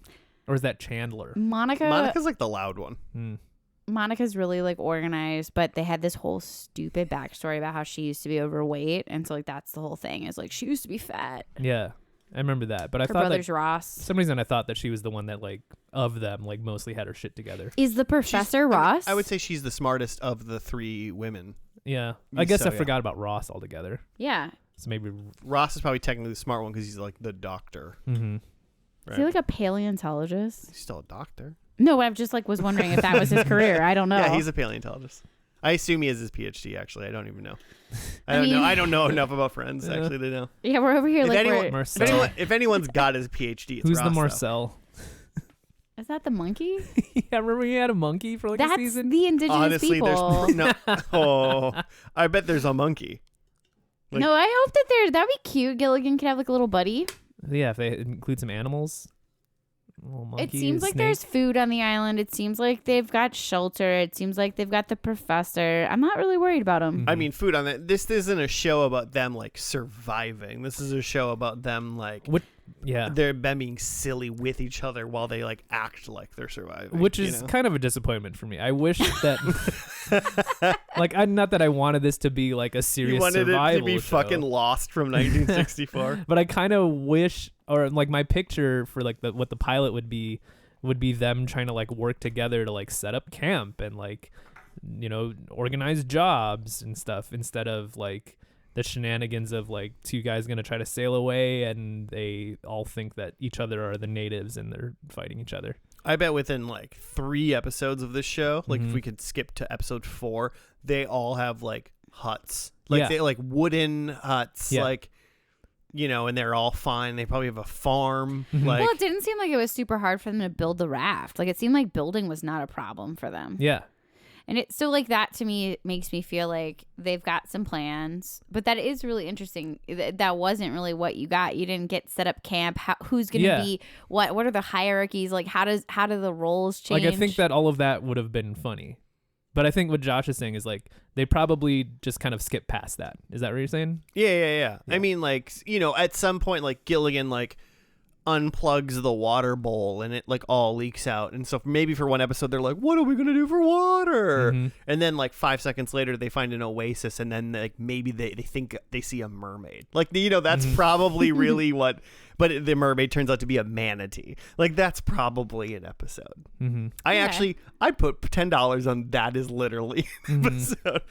Or is that Chandler? Monica's like the loud one. Monica's really like organized, but they had this whole stupid backstory about how she used to be overweight, and so like that's the whole thing, is like she used to be fat. Yeah, I remember that, but I her thought brother's that Ross. Some reason I thought that she was the one that like of them like mostly had her shit together. Is the professor Ross? I would say she's the smartest of the three women. Yeah, I guess So, I forgot about Ross altogether. Yeah. So maybe Ross is probably technically the smart one because he's like the doctor. Mm-hmm. Is he like a paleontologist? He's still a doctor. No, I just like was wondering if that was his career. I don't know. Yeah, he's a paleontologist. I assume he has his PhD. Actually, I don't even know. I don't know enough about Friends actually to know. Yeah, we're over here If like anyone- we're Marcel. If anyone's got his PhD, it's Who's Ross, the though. Marcel? Is that the monkey? Yeah, remember he had a monkey for like a That's season? the indigenous Honestly, people. there's no. Oh, I bet there's a monkey. Like- No, I hope that'd be cute. Gilligan could have like a little buddy. Yeah, if they include some animals. Little monkey, It seems like snake. there's food on the island. It seems like they've got shelter. It seems like they've got the professor. I'm not really worried about them. I mean, food on that. This isn't a show about them like surviving. This is a show about them like Yeah. they're them being silly with each other while they like act like they're surviving. Which is kind of a disappointment for me. I wish that, like, not that I wanted this to be like a serious you wanted survival it to be show, fucking Lost from 1964. but I kind of wish, or like my picture for like what the pilot would be them trying to like work together to like set up camp and like, you know, organize jobs and stuff instead of like the shenanigans of like two guys gonna try to sail away and they all think that each other are the natives and they're fighting each other. I bet within like 3 episodes of this show, like if we could skip to episode 4, they all have like huts, like they like wooden huts, like, you know, and they're all fine. They probably have a farm. Like, Well, it didn't seem like it was super hard for them to build the raft. Like it seemed like building was not a problem for them. Yeah. And it so like that to me makes me feel like they've got some plans, but that is really interesting. That wasn't really what you got. You didn't get set up camp. Who's going to be what? What are the hierarchies? Like how do the roles change? Like I think that all of that would have been funny, but I think what Josh is saying is like they probably just kind of skip past that. Is that what you're saying? Yeah. I mean, like, you know, at some point, like Gilligan, like unplugs the water bowl and it like all leaks out, and so maybe for one episode they're like, what are we gonna do for water? And then like 5 seconds later they find an oasis, and then like maybe they think they see a mermaid, like, you know, that's probably really what, but the mermaid turns out to be a manatee. Like that's probably an episode. I'd put $10 on that is literally an episode.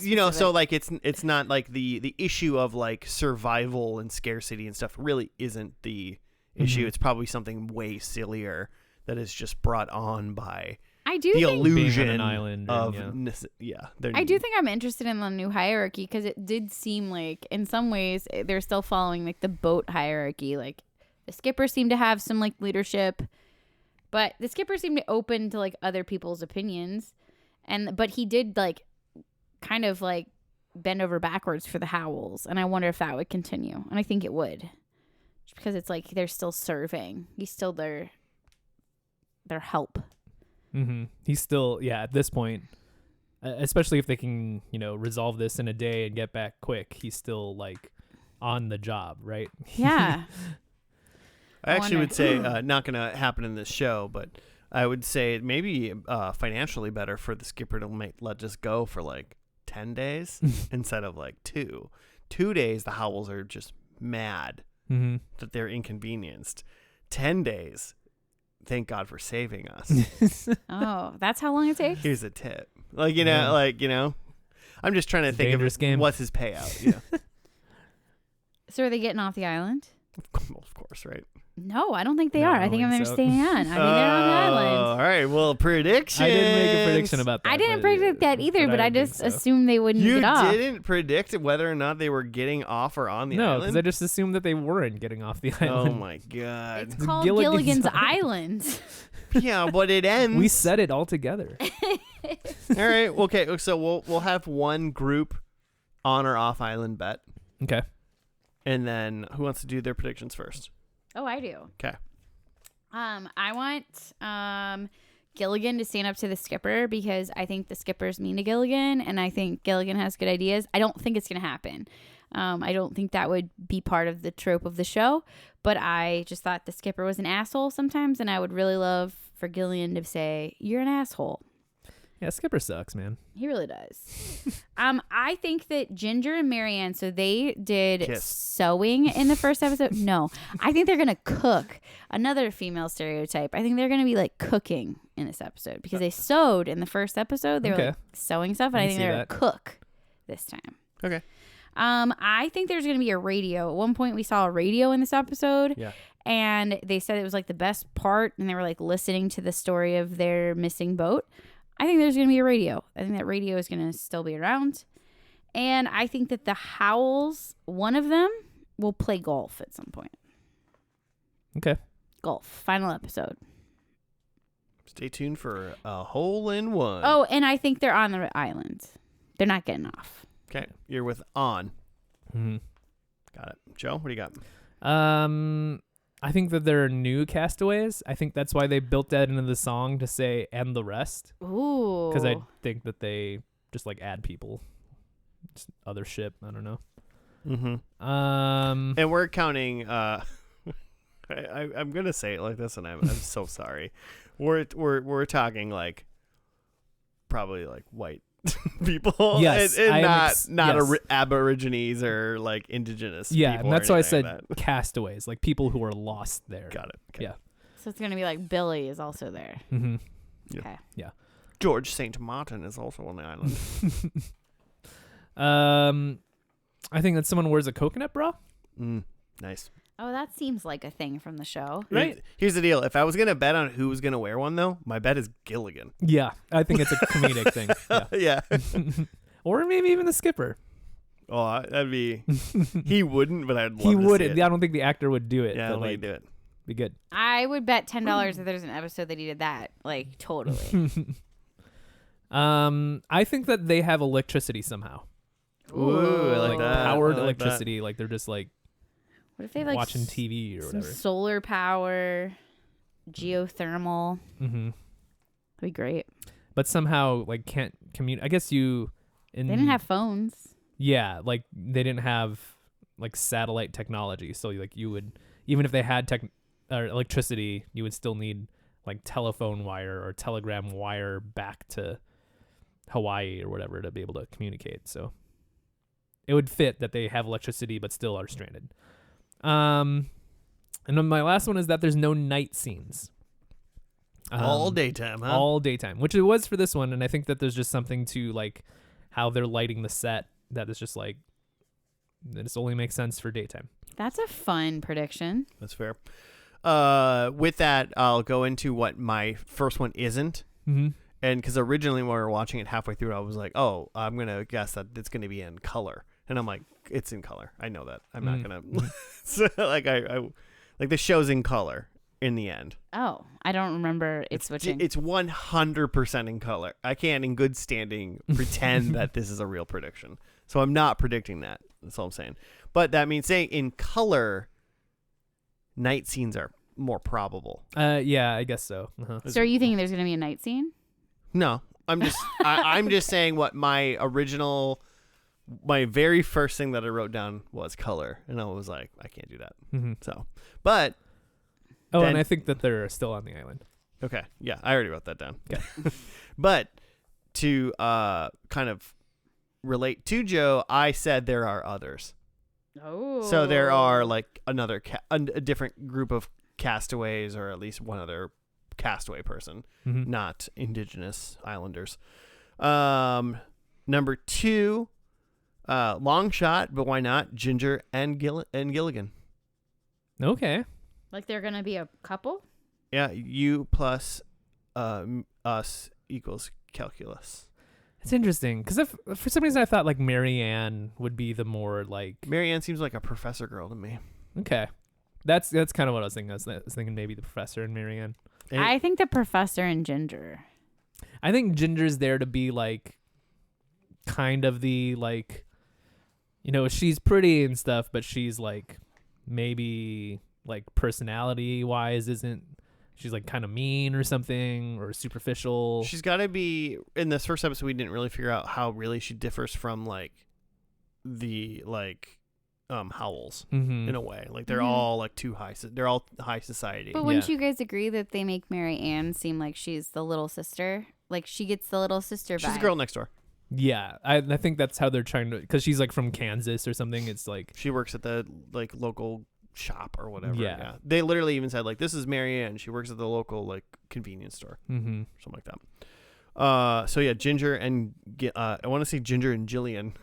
You know, so like it's not like the issue of like survival and scarcity and stuff really isn't the issue. It's probably something way sillier that is just brought on by the illusion being on an island of I do think I'm interested in the new hierarchy because it did seem like in some ways they're still following like the boat hierarchy. Like the skipper seemed to have some like leadership, but the skipper seemed to open to like other people's opinions, but he did like kind of like bend over backwards for the Howells, and I wonder if that would continue, and I think it would, just because it's like they're still serving. He's still their help. He's still at this point, especially if they can, you know, resolve this in a day and get back quick, he's still like on the job, right? Yeah. I actually would say not gonna happen in this show, but I would say it maybe financially better for the skipper to let us go for like 10 days instead of like 2 days. The Howells are just mad that they're inconvenienced. 10 days, thank God for saving us. Oh, that's how long it takes? Here's a tip. Like, you know, like, you know, I'm just trying to think of game. What's his payout, you know? So are they getting off the island? Of course, right? No, I don't think they No, are. I I think don't they're think so. staying on. I think they're on the island. All right, well, prediction. I didn't make a prediction about that. I didn't predict that either, but I don't just think so. assumed they wouldn't You get off. didn't predict whether or not they were getting off or on the No, island? because I just assumed that they weren't getting off the island. Oh, my God. It's called Gilligan's Gilligan's Island. Yeah, but it ends. We said it all together. All right, okay, so we'll have one group on or off island bet. Okay. And then who wants to do their predictions first? Oh, I do. Okay. I want Gilligan to stand up to the skipper because I think the skipper's mean to Gilligan, and I think Gilligan has good ideas. I don't think it's going to happen. I don't think that would be part of the trope of the show, but I just thought the skipper was an asshole sometimes, and I would really love for Gilligan to say, "You're an asshole." Yeah, Skipper sucks, man. He really does. I think that Ginger and Marianne, so they did Kiss. sewing in the first episode. No, I think they're going to cook. Another female stereotype. I think they're going to be like cooking in this episode because they sewed in the first episode. They were like sewing stuff, and I think they're going to cook this time. Okay. I think there's going to be a radio. At one point, we saw a radio in this episode. Yeah. And they said it was like the best part, and they were like listening to the story of their missing boat. I think there's going to be a radio. I think that radio is going to still be around. And I think that the Howells, one of them, will play golf at some point. Okay. Gulf. Final episode. Stay tuned for a hole in one. Oh, and I think they're on the island. They're not getting off. Okay. You're with on. Mm-hmm. Got it. Joe, what do you got? I think that there are new castaways. I think that's why they built that into the song to say "and the rest." Ooh. Because I think that they just like add people, just other ship. I don't know. Mm-hmm. And we're counting. I'm gonna say it like this, and I'm so sorry. We're talking like probably like white people. Yes, and not yes. Aborigines or like indigenous. Yeah, people and that's or why I anything said like that. castaways, like people who are lost there. Got it. Okay. Yeah. So it's gonna be like Billy is also there. Mm-hmm. Yeah. Okay. Yeah. George St. Martin is also on the island. I think that someone wears a coconut bra. Nice. Oh, that seems like a thing from the show. Right. Here's the deal. If I was going to bet on who was going to wear one, though, my bet is Gilligan. Yeah, I think it's a comedic thing. Yeah. Yeah. Or maybe even the skipper. Oh, that'd be... He wouldn't, but I'd love He to would. see it. I don't think the actor would do it. Yeah, but, let me like, do it. be good. I would bet $10 that there's an episode that he did that. Like, totally. I think that they have electricity somehow. Ooh, I like that. Powered I like electricity. Like they're just like What if they have like watching TV or some whatever. solar power, geothermal? Mm-hmm. That'd be great. But somehow like can't communicate. I guess you. They didn't have phones. Yeah, like they didn't have like satellite technology. So like you would, even if they had electricity, you would still need like telephone wire or telegram wire back to Hawaii or whatever to be able to communicate. So it would fit that they have electricity but still are stranded. And then my last one is that there's no night scenes. All daytime, huh? All daytime, which it was for this one. And I think that there's just something to like how they're lighting the set that is just like, that just only makes sense for daytime. That's a fun prediction. That's fair. With that, I'll go into what my first one isn't. Mm-hmm. And because originally when we were watching it halfway through, I was like, oh, I'm going to guess that it's going to be in color. And I'm like, it's in color. I know that. I'm not going to. So, like, I like the show's in color in the end. Oh, I don't remember it switching. It's 100% in color. I can't in good standing pretend that this is a real prediction. So I'm not predicting that. That's all I'm saying. But that means saying in color, night scenes are more probable. Yeah, I guess so. Uh-huh. So are you thinking there's going to be a night scene? No, I'm just I'm just saying what my very first thing that I wrote down was color, and I was like, I can't do that. Mm-hmm. So, but Oh, then, and I think that they're still on the island. okay, yeah, I already wrote that down. Okay. But to kind of relate to Joe, I said there are others. Oh. So there are like a different group of castaways, or at least one other castaway person, Mm-hmm. not indigenous islanders. Number 2, long shot, but why not Ginger and Gilligan? Okay. Like they're going to be a couple? Yeah, you plus us equals calculus. It's interesting because if for some reason I thought like Mary Ann would be the more like Marianne seems like a professor girl to me. okay, that's kind of what I was thinking. I was thinking maybe the professor and Mary Ann. And I think the professor and Ginger. I think Ginger's there to be like kind of the like, you know, she's pretty and stuff, but she's like maybe like personality wise isn't. She's like kind of mean or something or superficial. she's got to be in this first episode. We didn't really figure out how really she differs from like the Howells Mm-hmm. in a way. Like they're Mhm. all like too high. They're all high society. But wouldn't Yeah. you guys agree that they make Mary Ann seem like she's the little sister? Like she gets the little sister vibe. She's a girl next door. Yeah, I think that's how they're trying to, because she's like from Kansas or something. It's like She works at the like local shop or whatever. Yeah. They literally even said like, this is Marianne. She works at the local like convenience store, mm-hmm. something like that. So yeah, Ginger and I want to say Ginger and Gillian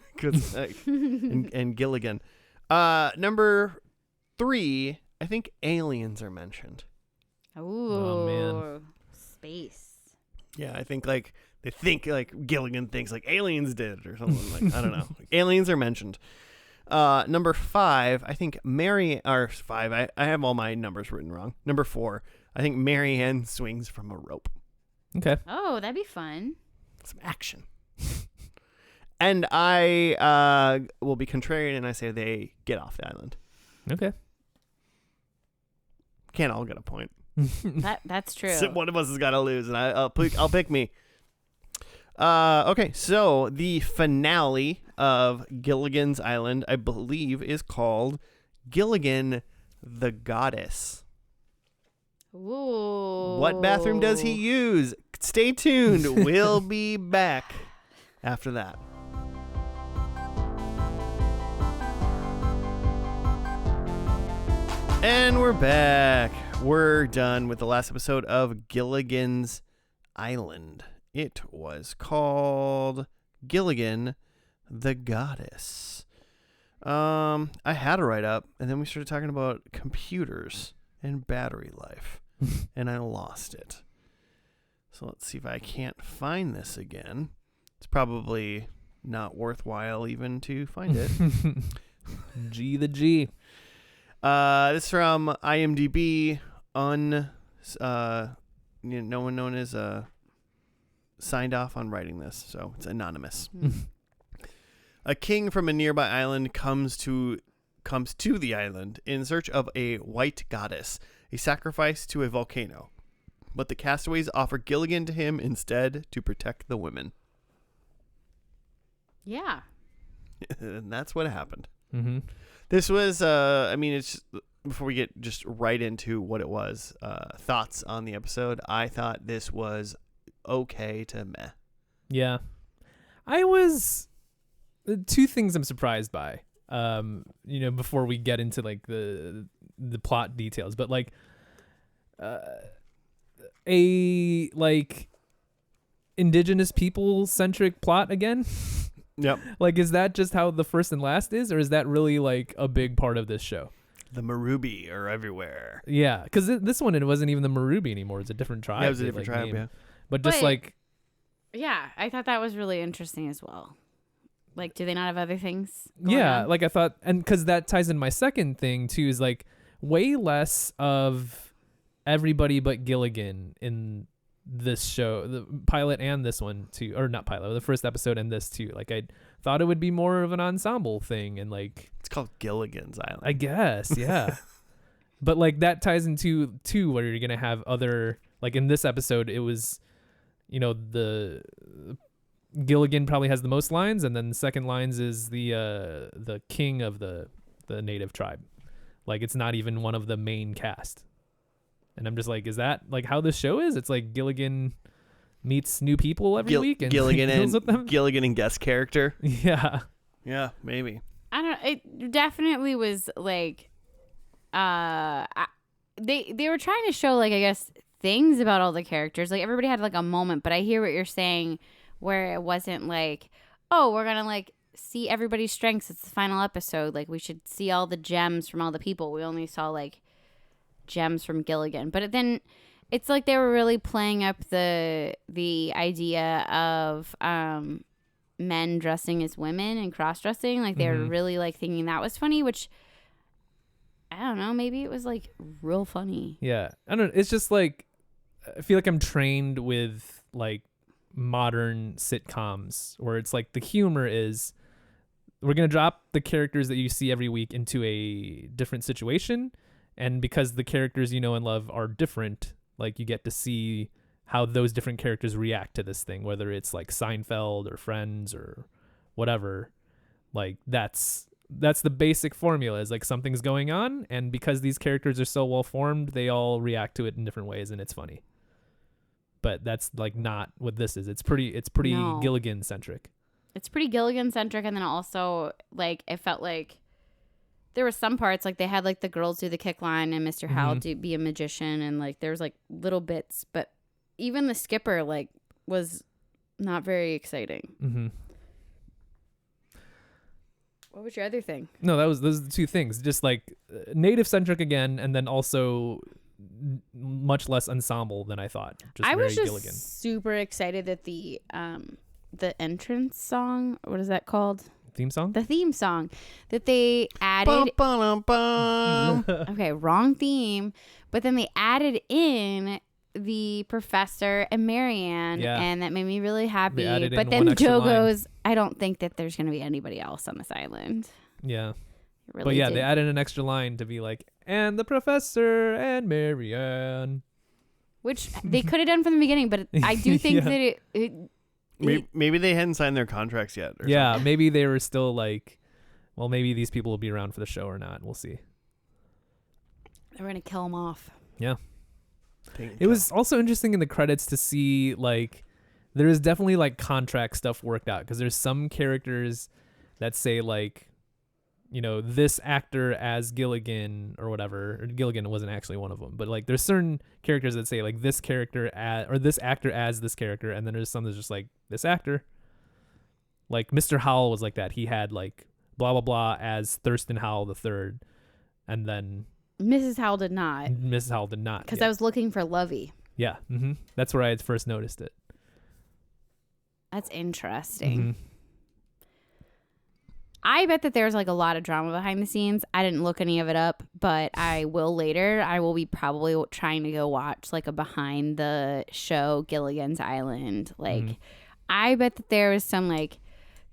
and Gilligan. Number 3, I think aliens are mentioned. Ooh. Oh, man. Space. Yeah, I think like they think like Gilligan thinks like aliens did or something like I don't know. Aliens are mentioned. Number 5, I think I have all my numbers written wrong. Number 4, I think Marianne swings from a rope. Okay. Oh, that'd be fun. Some action. And I will be contrarian and I say they get off the island. Okay. Can't all get a point. That's true. So one of us has got to lose, and I'll pick me. Okay, so the finale of Gilligan's Island, I believe, is called Gilligan the Goddess. Ooh. What bathroom does he use? Stay tuned. We'll be back after that. And we're back. We're done with the last episode of Gilligan's Island. It was called Gilligan the Goddess. I had a write-up, and then we started talking about computers and battery life, and I lost it. So let's see if I can't find this again. It's probably not worthwhile even to find it. G the G. This is from IMDb. No one known as signed off on writing this, so it's anonymous. A king from a nearby island comes to the island in search of a white goddess, a sacrifice to a volcano. But the castaways offer Gilligan to him instead to protect the women. Yeah. And that's what happened. Mm-hmm. This was, it's before we get just right into what it was, thoughts on the episode. I thought this was okay to meh. Yeah. I was, two things I'm surprised by, before we get into like the plot details, but like, a like indigenous people centric plot again. Yep. Like, is that just how the first and last is, or is that really like a big part of this show? The Marubi are everywhere. Yeah, because this one, it wasn't even the Marubi anymore. It's a different tribe. Yeah, it was a different tribe, name. yeah. But just like... Yeah, I thought that was really interesting as well. Like, do they not have other things going on? Like I thought, and because that ties in my second thing too, is like way less of everybody but Gilligan in this show, the pilot and this one too, or not pilot, the first episode and this too. Like I thought it would be more of an ensemble thing, and like it's called Gilligan's Island, I guess. Yeah. But like that ties into too, where you're gonna have other, like in this episode it was, the Gilligan probably has the most lines, and then the second lines is the king of the native tribe. Like it's not even one of the main cast. And I'm just like, is that like how this show is? It's like Gilligan meets new people every week and Gilligan deals with them? Gilligan and guest character. Yeah. Yeah, maybe. I don't know. It definitely was like, they were trying to show, like, I guess, things about all the characters. Like everybody had like a moment, but I hear what you're saying, where it wasn't like, oh, we're gonna like see everybody's strengths. It's the final episode. Like we should see all the gems from all the people. We only saw like gems from Gilligan, but then it's like they were really playing up the idea of men dressing as women and cross-dressing. Like they were really like thinking that was funny, which I don't know, maybe it was like real funny. Yeah, I don't know. It's just like I feel like I'm trained with like modern sitcoms where it's like the humor is we're gonna drop the characters that you see every week into a different situation. And because the characters you know and love are different, like you get to see how those different characters react to this thing, whether it's like Seinfeld or Friends or whatever. Like that's the basic formula, is like something's going on, and because these characters are so well formed, they all react to it in different ways, and it's funny. But that's like not what this is. It's pretty No. Gilligan centric. It's pretty Gilligan centric, and then also like it felt like there were some parts like they had like the girls do the kick line and Mr. Howell do be a magician, and like there's like little bits, but even the skipper like was not very exciting. Mm-hmm. What was your other thing? No, those are the two things. Just like native centric again, and then also much less ensemble than I thought. I was just Gilligan. super excited that the entrance song, what is that called? theme song? The theme song that they added. Bum, bum, bum. Okay, wrong theme. But then they added in the professor and Marianne, Yeah. and that made me really happy. They added But in then one extra Joe line. goes, I don't think that there's going to be anybody else on this island. Yeah. It really But yeah, did. they added an extra line to be like, and the professor and Marianne. Which they could have done from the beginning, but I do think Yeah. that it Maybe they hadn't signed their contracts yet. Or Yeah, something. maybe they were still like, well, maybe these people will be around for the show or not. We'll see. they're going to kill them off. It was also interesting in the credits to see like there is definitely like contract stuff worked out because there's some characters that say like, you know, this actor as Gilligan or whatever. Or Gilligan wasn't actually one of them, but like there's certain characters that say like this character as or this actor as this character, and then there's some that's just like this actor. Like Mr. Howell was like that. He had like blah blah blah as Thurston Howell the third, and then Mrs. Howell did not, Mrs. Howell did not. because yeah. I was looking for Lovey. Yeah, that's where I had first noticed it. That's interesting. Mhm. I bet that there's like a lot of drama behind the scenes. I didn't look any of it up, but I will later. I will be probably trying to go watch like a behind the show Gilligan's Island. Like, I bet that there was some like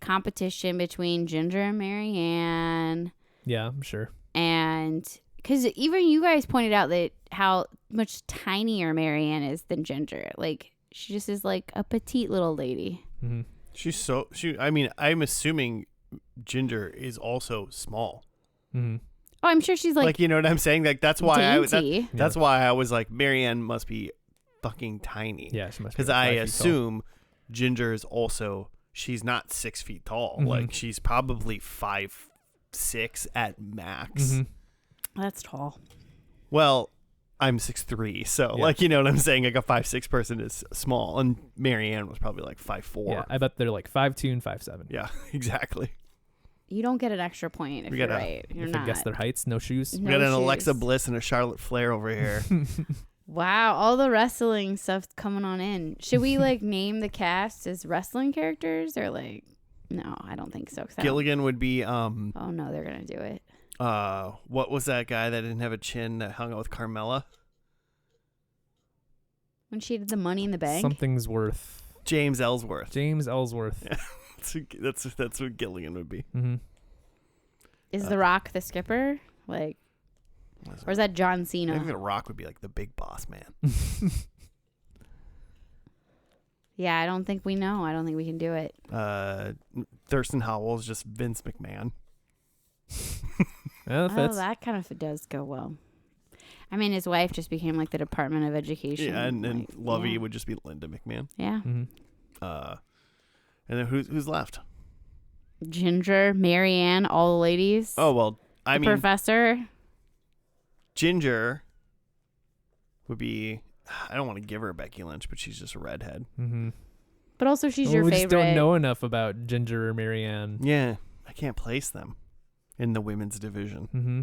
competition between Ginger and Marianne, Yeah, I'm sure. and because even you guys pointed out that how much tinier Marianne is than Ginger. Like, she just is like a petite little lady. Mm-hmm. I mean, I'm assuming Ginger is also small. Mm-hmm. Oh, I'm sure she's Like, like you know what I'm saying? Like that's why dainty. that's why I was like, Marianne must be fucking tiny. Yeah, she must be Because like I 5 feet tall. assume Ginger is also, she's not 6 feet tall. Mhm. Like she's probably 5'6" at max. Mhm. That's tall. Well, I'm 6'3", so Yeah. like, you know what I'm saying? Like a 5'6" person is small, and Marianne was probably like 5'4". Yeah, I bet they're like 5'2" and 5'7". Yeah, exactly. You don't get an extra point if We you're gotta- right. You're If I not. guess their heights, no shoes. No We got an Alexa shoes. Bliss and a Charlotte Flair over here. Wow, all the wrestling stuff coming on in. Should we like name the cast as wrestling characters or like? No, I don't think so. 'Cause I don't- Gilligan would be Oh no, they're gonna do it. what was that guy that didn't have a chin that hung out with Carmella? When she did the Money in the Bank. Something's worth. James Ellsworth. James Ellsworth. Yeah. That's what Gilligan would be. Mm-hmm. Is The Rock the skipper? Like, or is that John I think Cena? The Rock would be like the big boss man. Yeah, I don't think we know. I don't think we can do it. Thurston Howell is just Vince McMahon. Yeah, that Oh, fits. that kind of does go well. I mean, his wife just became like the Department of Education. Yeah, and like, Lovey yeah. would just be Linda McMahon. Yeah. Mhm. And then who's left? Ginger, Marianne, all the ladies. Oh well, I the mean professor. Ginger would be. I don't want to give her Becky Lynch, but she's just a redhead. Mm-hmm. But also, she's Well, your we favorite. just don't know enough about Ginger or Marianne. Yeah, I can't place them in the women's division. Mm-hmm.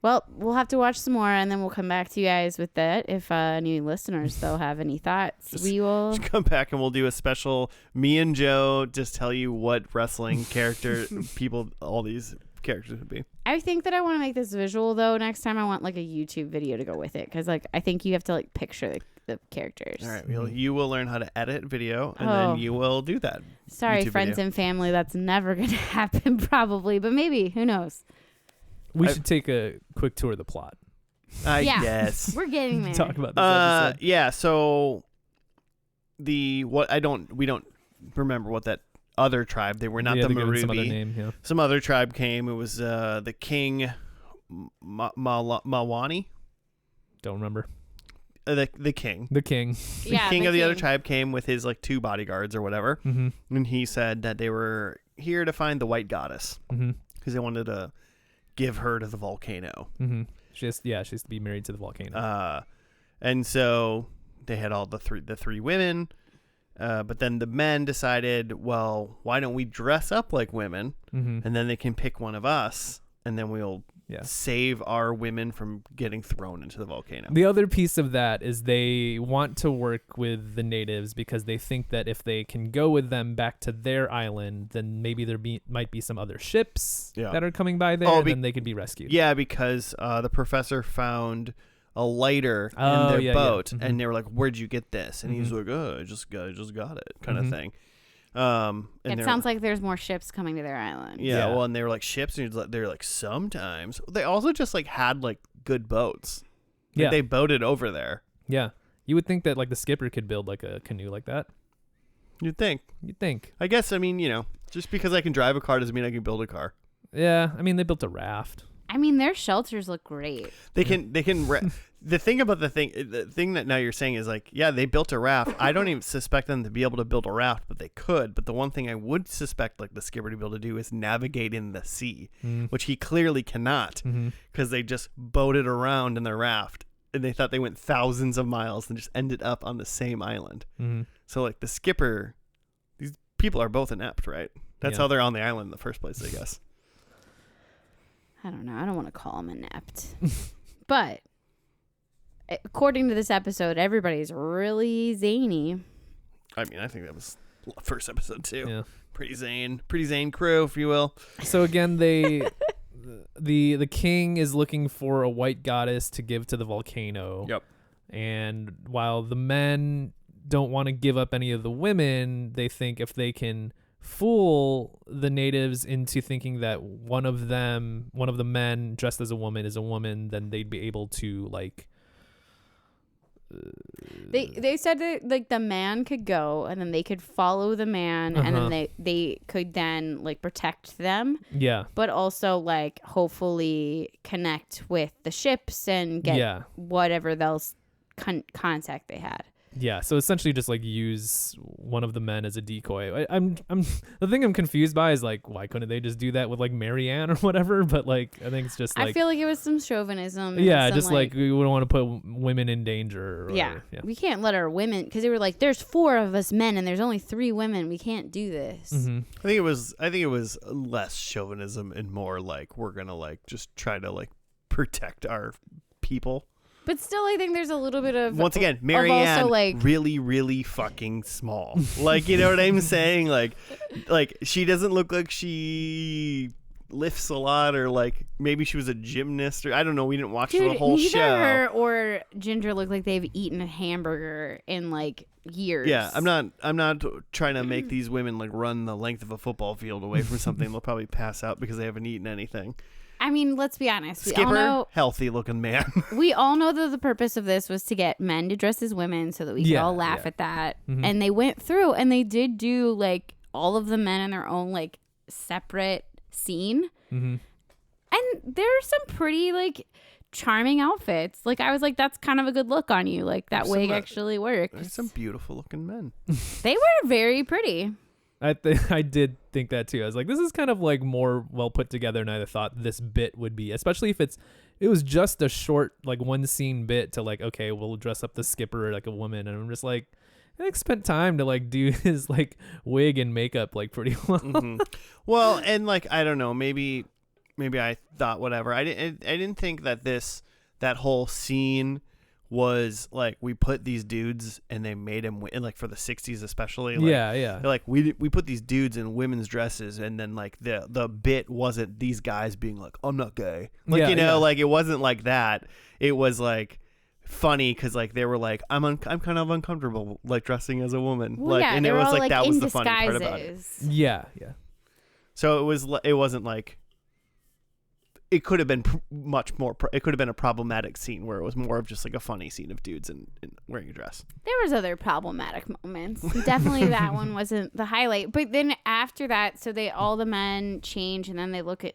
Well, we'll have to watch some more, and then we'll come back to you guys with that. If any listeners, though, have any thoughts, Just- we will. Just come back and we'll do a special. Me and Joe just tell you what wrestling character people all these characters would be. I think that I want to make this visual, though. Next time, I want like a YouTube video to go with it, because like I think you have to like picture the characters. All right, Mhm. you will learn how to edit video, and Oh. then you will do that. Sorry, YouTube friends video. and family, that's never gonna happen, probably, but maybe. Who knows? We I- should take a quick tour of the plot. Yeah. Yes. We're getting there. Talk about this episode. Yeah. So we don't remember what that other tribe. They were not Yeah, the they give it some other Marubi. name. Yeah. Some other tribe came. It was the king Mawani. Don't remember. The king. The king. The Yeah, king the of the other king. tribe came with his like 2 bodyguards or whatever, Mm-hmm. and he said that they were here to find the white goddess Mm-hmm. because they wanted to give her to the volcano. Mm-hmm. She has to be married to the volcano. And so they had all the three women, but then the men decided, well, why don't we dress up like women, Mm-hmm. and then they can pick one of us, and then we'll Yeah. save our women from getting thrown into the volcano. The other piece of that is they want to work with the natives because they think that if they can go with them back to their island, then maybe might be some other ships that are coming by there, and then they could be rescued. Yeah, because the professor found a lighter in their boat, and they were like, "Where'd you get this?" And he's like, "Oh, I just got it," kind of thing. And it sounds like there's more ships coming to their island. Yeah, well, and they were like ships, and they're like sometimes they also just like had like good boats. Like, they boated over there. Yeah, you would think that like the skipper could build like a canoe like that. You'd think. I guess. I mean, just because I can drive a car doesn't mean I can build a car. Yeah, I mean they built a raft. I mean, their shelters look great. They can. The thing about the thing that now you're saying is like, yeah, they built a raft. I don't even suspect them to be able to build a raft, but they could. But the one thing I would suspect like the skipper to be able to do is navigate in the sea, which he clearly cannot, because they just boated around in their raft and they thought they went thousands of miles and just ended up on the same island. So like the skipper, these people are both inept, right? That's how they're on the island in the first place, I guess. I don't know. I don't want to call them inept. But according to this episode, everybody's really zany. I mean, I think that was first episode too. Yeah. Pretty zane crew, if you will. So again, the king is looking for a white goddess to give to the volcano. Yep. And while the men don't want to give up any of the women, they think if they can fool the natives into thinking that one of the men dressed as a woman is a woman, then they'd be able to like they said that like the man could go and then they could follow the man and then they could then like protect them, but also like hopefully connect with the ships and get whatever else contact they had. Yeah, so essentially just like use one of the men as a decoy. I'm the thing I'm confused by is like, why couldn't they just do that with like Marianne or whatever? But like I think it's just like, I feel like it was some chauvinism. Yeah, just like we wouldn't want to put women in danger. Yeah, we can't let our women, because they were like, there's 4 of us men and there's only 3 women. We can't do this. I think it was less chauvinism and more like we're gonna like just try to like protect our people. But still, I think there's a little bit of... Once again, Marianne, also like, really, really fucking small. Like, you know what I'm saying? Like she doesn't look like she lifts a lot, or like maybe she was a gymnast, or I don't know. We didn't watch the whole show. Neither her or Ginger look like they've eaten a hamburger in like years. Yeah, I'm not trying to make these women like run the length of a football field away from something. They'll probably pass out because they haven't eaten anything. I mean, let's be honest. Skipper, healthy looking man. We all know that the purpose of this was to get men to dress as women so that we could all laugh at that. And they went through and they did do like all of the men in their own like separate scene. And there are some pretty like charming outfits. Like I was like, that's kind of a good look on you. Like that wig actually worked. There's some beautiful looking men. They were very pretty. I did think that too. I was like, this is kind of like more well put together than I thought this bit would be, especially if it was just a short like one scene bit to like, okay, we'll dress up the skipper like a woman, and I'm just like, I like spent time to like do his like wig and makeup like pretty well. Well, and like I don't know, maybe I thought whatever. I didn't think that that whole scene was like we put these dudes and they made them like for the 60s especially, like, like we put these dudes in women's dresses, and then like the bit wasn't these guys being like, I'm not gay, like like it wasn't like that. It was like funny because like they were like, I'm kind of uncomfortable like dressing as a woman, well, like, and it was like that was the funny part about it. So it wasn't like, it could have been much more. It could have been a problematic scene where it was more of just like a funny scene of dudes in wearing a dress. There was other problematic moments. Definitely that one wasn't the highlight. But then after that, so all the men change, and then they look at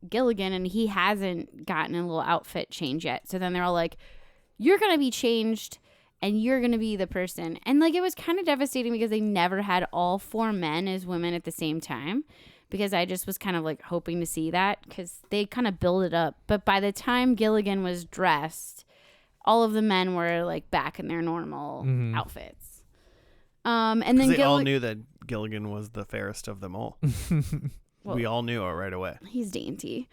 Gilligan, and he hasn't gotten a little outfit change yet. So then they're all like, "You're gonna be changed, and you're gonna be the person." And like it was kind of devastating because they never had all 4 men as women at the same time. Because I just was kind of like hoping to see that, because they kind of build it up. But by the time Gilligan was dressed, all of the men were like back in their normal outfits. And then they all knew that Gilligan was the fairest of them all. Well, we all knew it right away. He's dainty.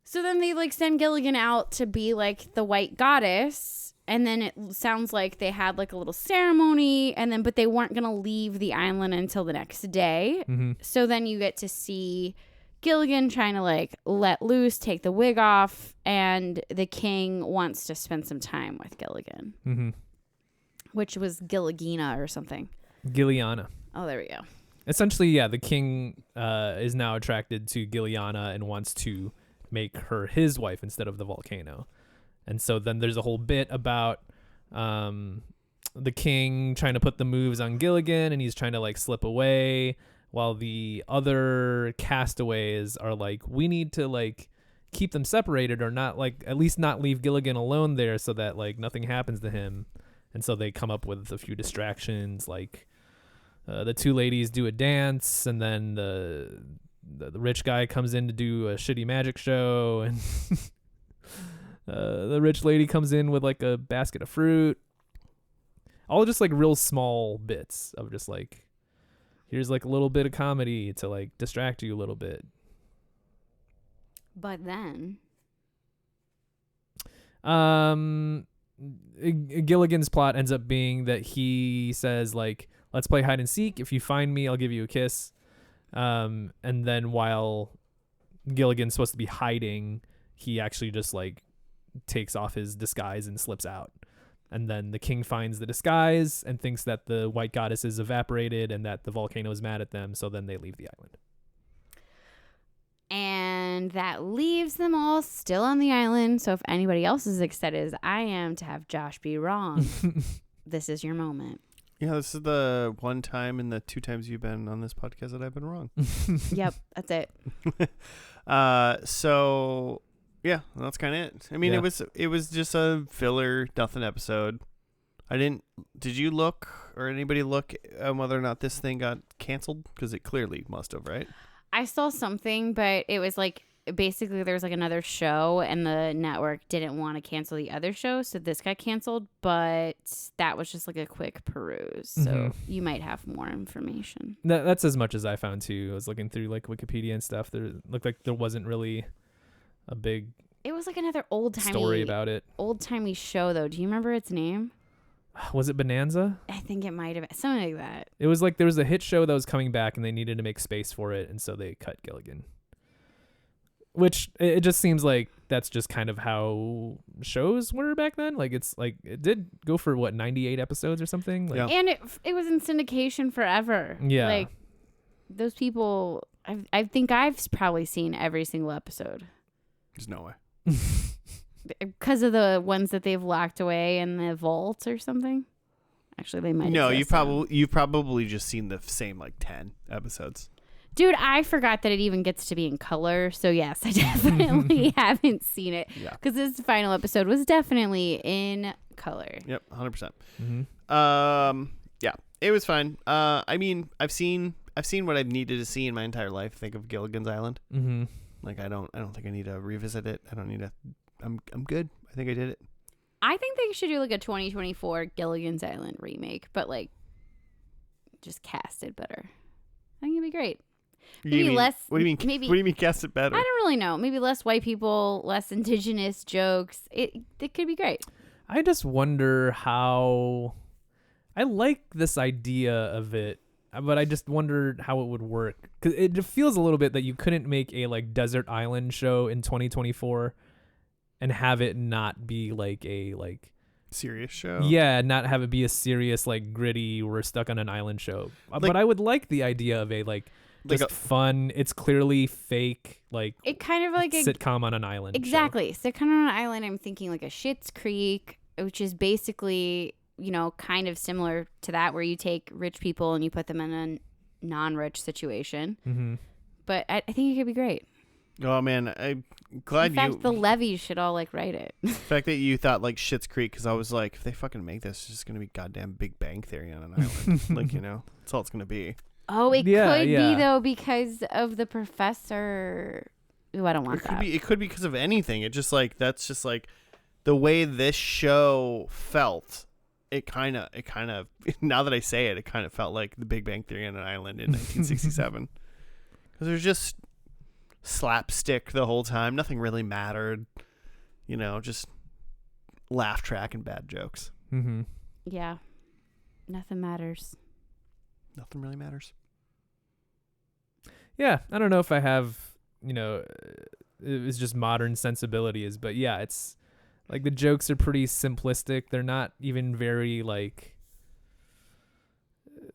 So then they like send Gilligan out to be like the white goddess, and then it sounds like they had like a little ceremony, and then but they weren't gonna leave the island until the next day. Mm-hmm. So then you get to see Gilligan trying to like let loose, take the wig off, and the king wants to spend some time with Gilligan, Mm-hmm. which was Gilligina or something. Gilliana. Oh, there we go. Essentially, yeah, the king is now attracted to Gilliana and wants to make her his wife instead of the volcano. And so then there's a whole bit about the king trying to put the moves on Gilligan, and he's trying to like slip away while the other castaways are like, we need to like keep them separated, or not, like at least not leave Gilligan alone there so that like nothing happens to him. And so they come up with a few distractions, like the two ladies do a dance, and then the rich guy comes in to do a shitty magic show, and the rich lady comes in with like a basket of fruit. All just like real small bits of just like, here's like a little bit of comedy to like distract you a little bit. But then Gilligan's plot ends up being that he says like, let's play hide and seek. If you find me, I'll give you a kiss. And then while Gilligan's supposed to be hiding, he actually just like takes off his disguise and slips out. And then the king finds the disguise and thinks that the white goddess is evaporated and that the volcano is mad at them. So then they leave the island. And that leaves them all still on the island. So if anybody else is excited as I am to have Josh be wrong, this is your moment. Yeah, this is the one time in the 2 times you've been on this podcast that I've been wrong. Yep, that's it. So yeah, that's kind of it. I mean, Yeah. it was just a filler, nothing episode. Did you look or anybody look at whether or not this thing got canceled? Because it clearly must have, right? I saw something, but it was like basically there was like another show and the network didn't want to cancel the other show, so this got canceled, but that was just like a quick peruse. So Mhm. you might have more information. That's as much as I found too. I was looking through like Wikipedia and stuff. There looked like there wasn't really a big It was like another old-timey story about it. old-timey show though. Do you remember its name? Was it Bonanza? I think it might have been something like that. It was like there was a hit show that was coming back and they needed to make space for it, and so they cut Gilligan. Which it just seems like that's just kind of how shows were back then. Like it's like it did go for what 98 episodes or something. Like, Yeah. And it was in syndication forever. Yeah. Like those people, I think I've probably seen every single episode There's no way. because of the ones that they've locked away in the vault or something. Actually, they might. No, exist you've probably just seen the same like 10 episodes. Dude, I forgot that it even gets to be in color. So yes, I definitely haven't seen it Yeah. because this final episode was definitely in color. Yep, 100%. mhm. Yeah, it was fine. I mean, I've seen what I've needed to see in my entire life. Think of Gilligan's Island. Mhm. Like I don't think I need to revisit it. I don't need to. I'm good. I think I did it. I think they should do like a 2024 Gilligan's Island remake, but like just cast it better. I think it'd be great. You Maybe mean- less- What do you mean? maybe- What do you mean? Cast it better? I don't really know. Maybe less white people, less indigenous jokes. It could be great. I just wonder how. I like this idea of it, but I just wondered how it would work, because it feels a little bit that you couldn't make a like desert island show in 2024 and have it not be like a like Serious show. yeah, not have it be a serious like gritty we're stuck on an island show. Like- But I would like the idea of a like Like just a- fun. It's clearly fake, like It kind of like a sitcom on an island. show. exactly. So kind of on an island, I'm thinking like a Schitt's Creek, which is basically, you know, kind of similar to that, where you take rich people and you put them in a non-rich situation. Mm-hmm. But I think it could be great. Oh man, I'm glad In fact, you. the levies should all like write it. The fact that you thought like Schitt's Creek, because I was like, if they fucking make this, it's just gonna be goddamn Big Bang Theory on an island. Like, you know, that's all it's gonna be. Oh, it Yeah, could yeah. be though because of the professor. Ooh, I don't want It could that. be. It could be because of anything. It just like that's just like the way this show felt. It kind of. Now that I say it, it kind of felt like the Big Bang Theory on an island in 1967. Because there's just slapstick the whole time. Nothing really mattered. Just laugh track and bad jokes. Mm-hmm. Yeah. Nothing matters. Nothing really matters. Yeah, I don't know if I have, it was just modern sensibilities, but yeah, it's like the jokes are pretty simplistic. They're not even very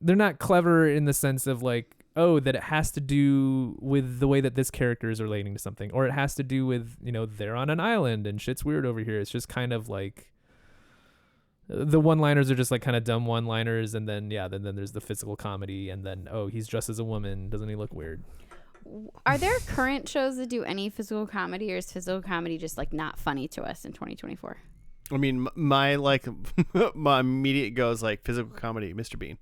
they're not clever in the sense of that it has to do with the way that this character is relating to something, or it has to do with, they're on an island and shit's weird over here. It's just kind of the one-liners are just kind of dumb one-liners, and then then there's the physical comedy, and then he's dressed as a woman, doesn't he look weird? Are there current shows that do any physical comedy, or is physical comedy just not funny to us in 2024? I mean, my my immediate goes physical comedy, Mr. Bean.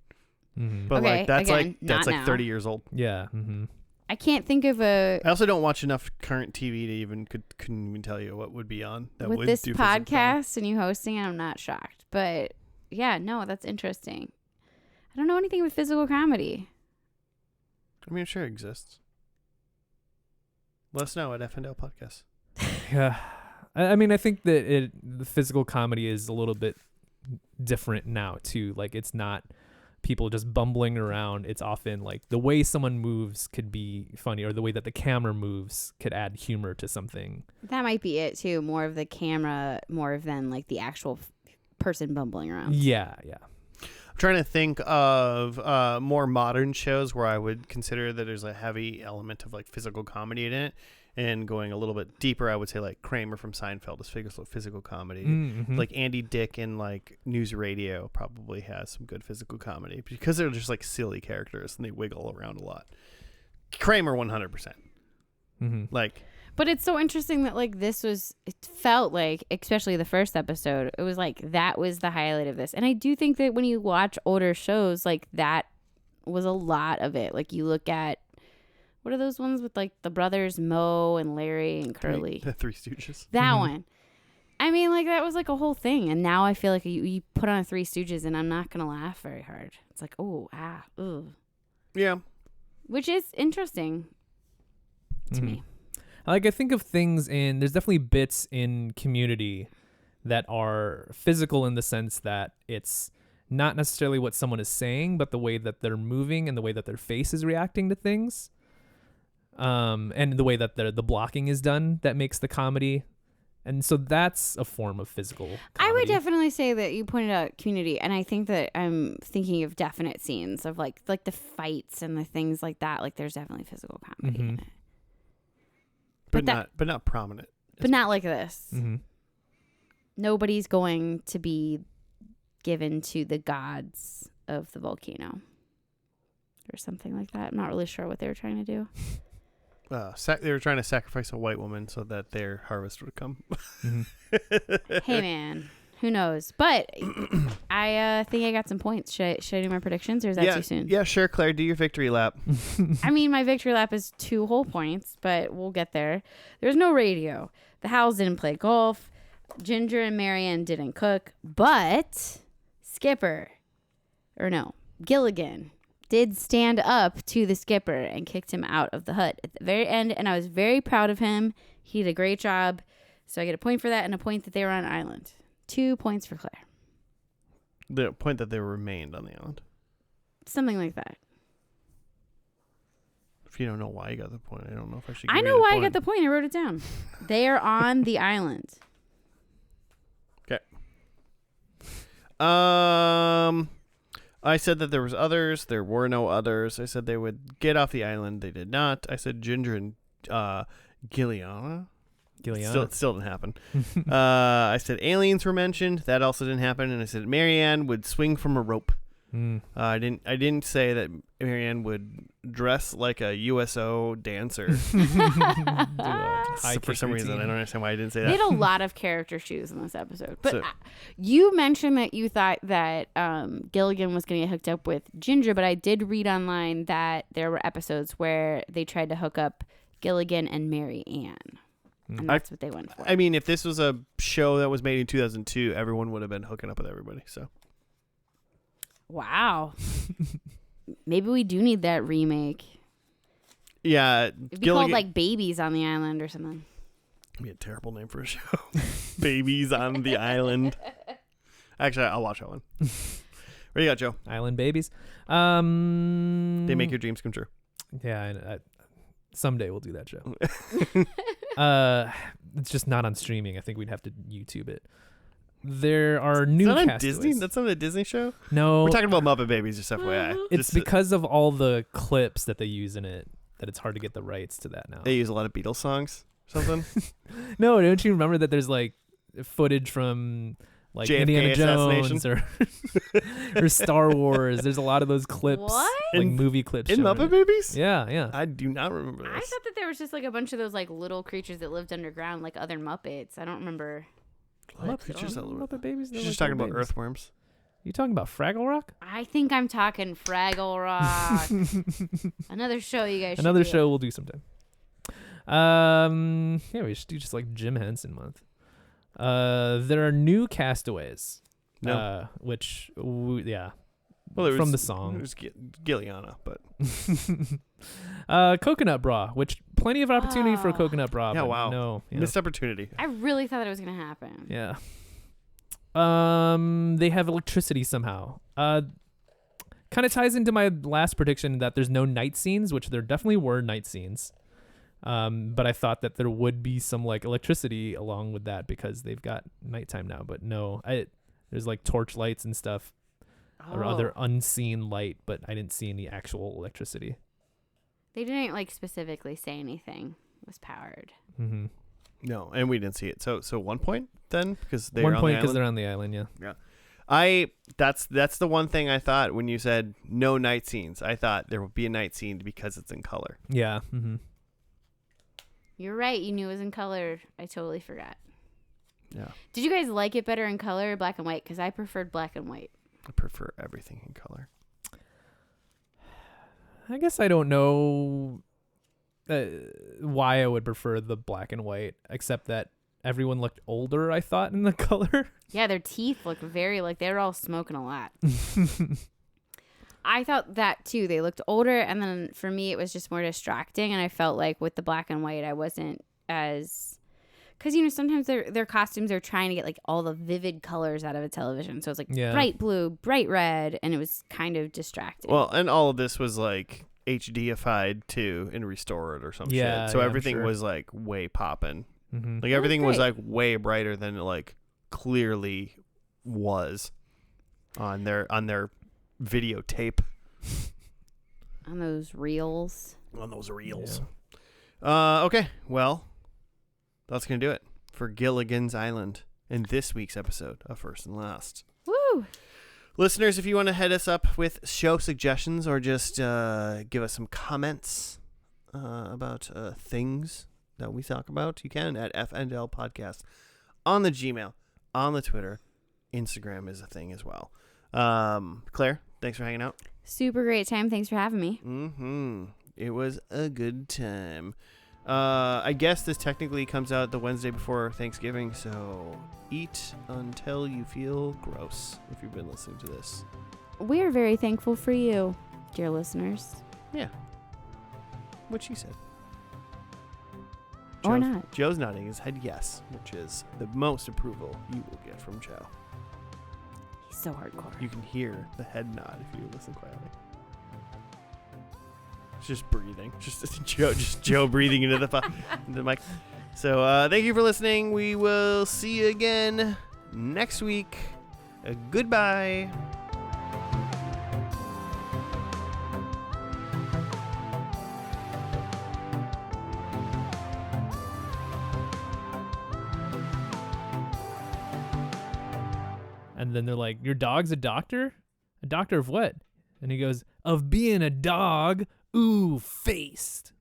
Mm-hmm. But Okay, that's again, that's not now. 30 years old. Yeah. Mm-hmm. I can't think of a I also don't watch enough current TV to couldn't even tell you what would be on that with would this do physical comedy. podcast and you hosting. I'm not shocked, but yeah, no, that's interesting. I don't know anything with physical comedy. I mean, I'm sure it exists. Let us know at FNL Podcast. Yeah. I mean, I think that the physical comedy is a little bit different now too. It's not people just bumbling around. It's often the way someone moves could be funny, or the way that the camera moves could add humor to something. That might be it too. More of the camera, more than the actual person bumbling around. Yeah. I'm trying to think of more modern shows where I would consider that there's a heavy element of physical comedy in it. And going a little bit deeper, I would say Kramer from Seinfeld is physical comedy. Mm-hmm. Andy Dick in News Radio probably has some good physical comedy because they're just silly characters and they wiggle around a lot. Kramer 100%. Mm-hmm. But it's so interesting that it felt especially the first episode, it was that was the highlight of this. And I do think that when you watch older shows, that was a lot of it. You look at, what are those ones with the brothers Moe and Larry and Curly? The Three Stooges. That one. I mean, that was a whole thing. And now I feel you put on Three Stooges and I'm not going to laugh very hard. It's ooh. Yeah. Which is interesting to me. I think of things there's definitely bits in Community that are physical in the sense that it's not necessarily what someone is saying, but the way that they're moving and the way that their face is reacting to things. And the way that the blocking is done that makes the comedy. And so that's a form of physical comedy. I would definitely say that you pointed out Community, and I think that I'm thinking of definite scenes of the fights and the things like that. There's definitely physical comedy in it. But not prominent. But not like this. Mm-hmm. Nobody's going to be given to the gods of the volcano or something like that. I'm not really sure what they were trying to do. They were trying to sacrifice a white woman so that their harvest would come. Mm-hmm. Hey, man. Who knows? But I think I got some points. Should I do my predictions, or is that too soon? Yeah, sure, Claire. Do your victory lap. I mean, my victory lap is 2 whole points, but we'll get there. There's no radio. The Howells didn't play golf. Ginger and Marianne didn't cook. But Gilligan did stand up to the skipper and kicked him out of the hut at the very end, and I was very proud of him. He did a great job, so I get a point for that and a point that they were on an island. 2 points for Claire. The point that they remained on the island. Something like that. If you don't know why you got the point, I don't know if I should. I know why I got the point. I wrote it down. They are on the island. Okay. I said that there was others. There were no others. I said they would get off the island. They did not. I said Ginger and Gilligan. Still didn't happen. I said aliens were mentioned. That also didn't happen. And I said Marianne would swing from a rope. I didn't say that Marianne would dress like a USO dancer. For some reason, I don't understand why I didn't say that. They had a lot of character shoes in this episode. But you mentioned that you thought that Gilligan was going to get hooked up with Ginger, but I did read online that there were episodes where they tried to hook up Gilligan and Mary Ann. And that's what they went for. I mean, if this was a show that was made in 2002, everyone would have been hooking up with everybody. So, wow. Maybe we do need that remake. Yeah, It'd be Gilligan. called like Babies on the Island or something. Be a terrible name for a show. Babies on the Island. Actually, I'll watch that one. What do you got, Joe? Island Babies. They make your dreams come true. Yeah, I someday we'll do that show. It's just not on streaming. I think we'd have to YouTube it. There are new Is that on castaways. Disney? That's not a Disney show? No. We're talking about Muppet Babies, just FYI. It's because of all the clips that they use in it that it's hard to get the rights to that now. They use a lot of Beatles songs or something. No, don't you remember that there's like footage from like JFK Indiana assassination? Jones or Star Wars? There's a lot of those clips, What? like In- movie clips. In showing Muppet it. Babies? Yeah, yeah. I do not remember I this. thought that there was just like a bunch of those like little creatures that lived underground, like other Muppets. I don't remember. What creatures that live- Muppet Babies. She's just talking about earthworms. You talking about Fraggle Rock? I think I'm talking Fraggle Rock. Another show you guys should Another do. show we'll do sometime. Yeah, we should do just like Jim Henson month. There are new castaways. No. Yeah. Well, it from was- the song. It was Gilliana, but Coconut bra, which plenty of opportunity for a Oh. coconut bra. Yeah, but wow. No. Yeah. missed opportunity. I really thought it was gonna happen. Yeah. They have electricity somehow. Kind of ties into my last prediction that there's no night scenes, which there definitely were night scenes. But I thought that there would be some like electricity along with that because they've got nighttime now. But no, there's like torch lights and stuff or other unseen light, but I didn't see any actual electricity. They didn't like specifically say anything was powered. Mm-hmm. No, and we didn't see it. So 1 point then because they're 1 on point the because island. they're on the island. Yeah. That's the one thing I thought when you said no night scenes. I thought there would be a night scene because it's in color. Yeah. Mm-hmm. You're right. You knew it was in color. I totally forgot. Yeah, Did you guys like it better in color or black and white? Because I preferred black and white. I prefer everything in color. I guess I don't know why I would prefer the black and white, except that everyone looked older, I thought, in the color. Yeah, their teeth looked very like they were all smoking a lot. I thought that too. They looked older, and then for me, it was just more distracting. And I felt like with the black and white, I wasn't as because sometimes their costumes are trying to get like all the vivid colors out of a television, so it's like Yeah. bright blue, bright red, and it was kind of distracting. Well, and all of this was like HDified too and restored or some Yeah, shit. So yeah, I'm everything sure. was like way popping. Mm-hmm. Like everything was great. like way brighter than it like clearly was on their videotape on those reels. on those reels. Okay, well, that's gonna do it for Gilligan's Island in this week's episode of First and Last. Woo! Listeners, if you want to head us up with show suggestions or just give us some comments about things that we talk about, you can at FNL Podcast on the Gmail, on the Twitter. Instagram is a thing as well. Claire, thanks for hanging out. Super great time. Thanks for having me. Mm-hmm. It was a good time. I guess this technically comes out the Wednesday before Thanksgiving, so eat until you feel gross if you've been listening to this. We are very thankful for you, dear listeners. Yeah. What she said. Or not. Joe's nodding his head yes, which is the most approval you will get from Joe. He's so hardcore. You can hear the head nod if you listen quietly. It's just breathing. Just Joe breathing into the mic. So thank you for listening. We will see you again next week. Goodbye. And then they're like, your dog's a doctor? A doctor of what? And he goes, of being a dog, ooh, faced.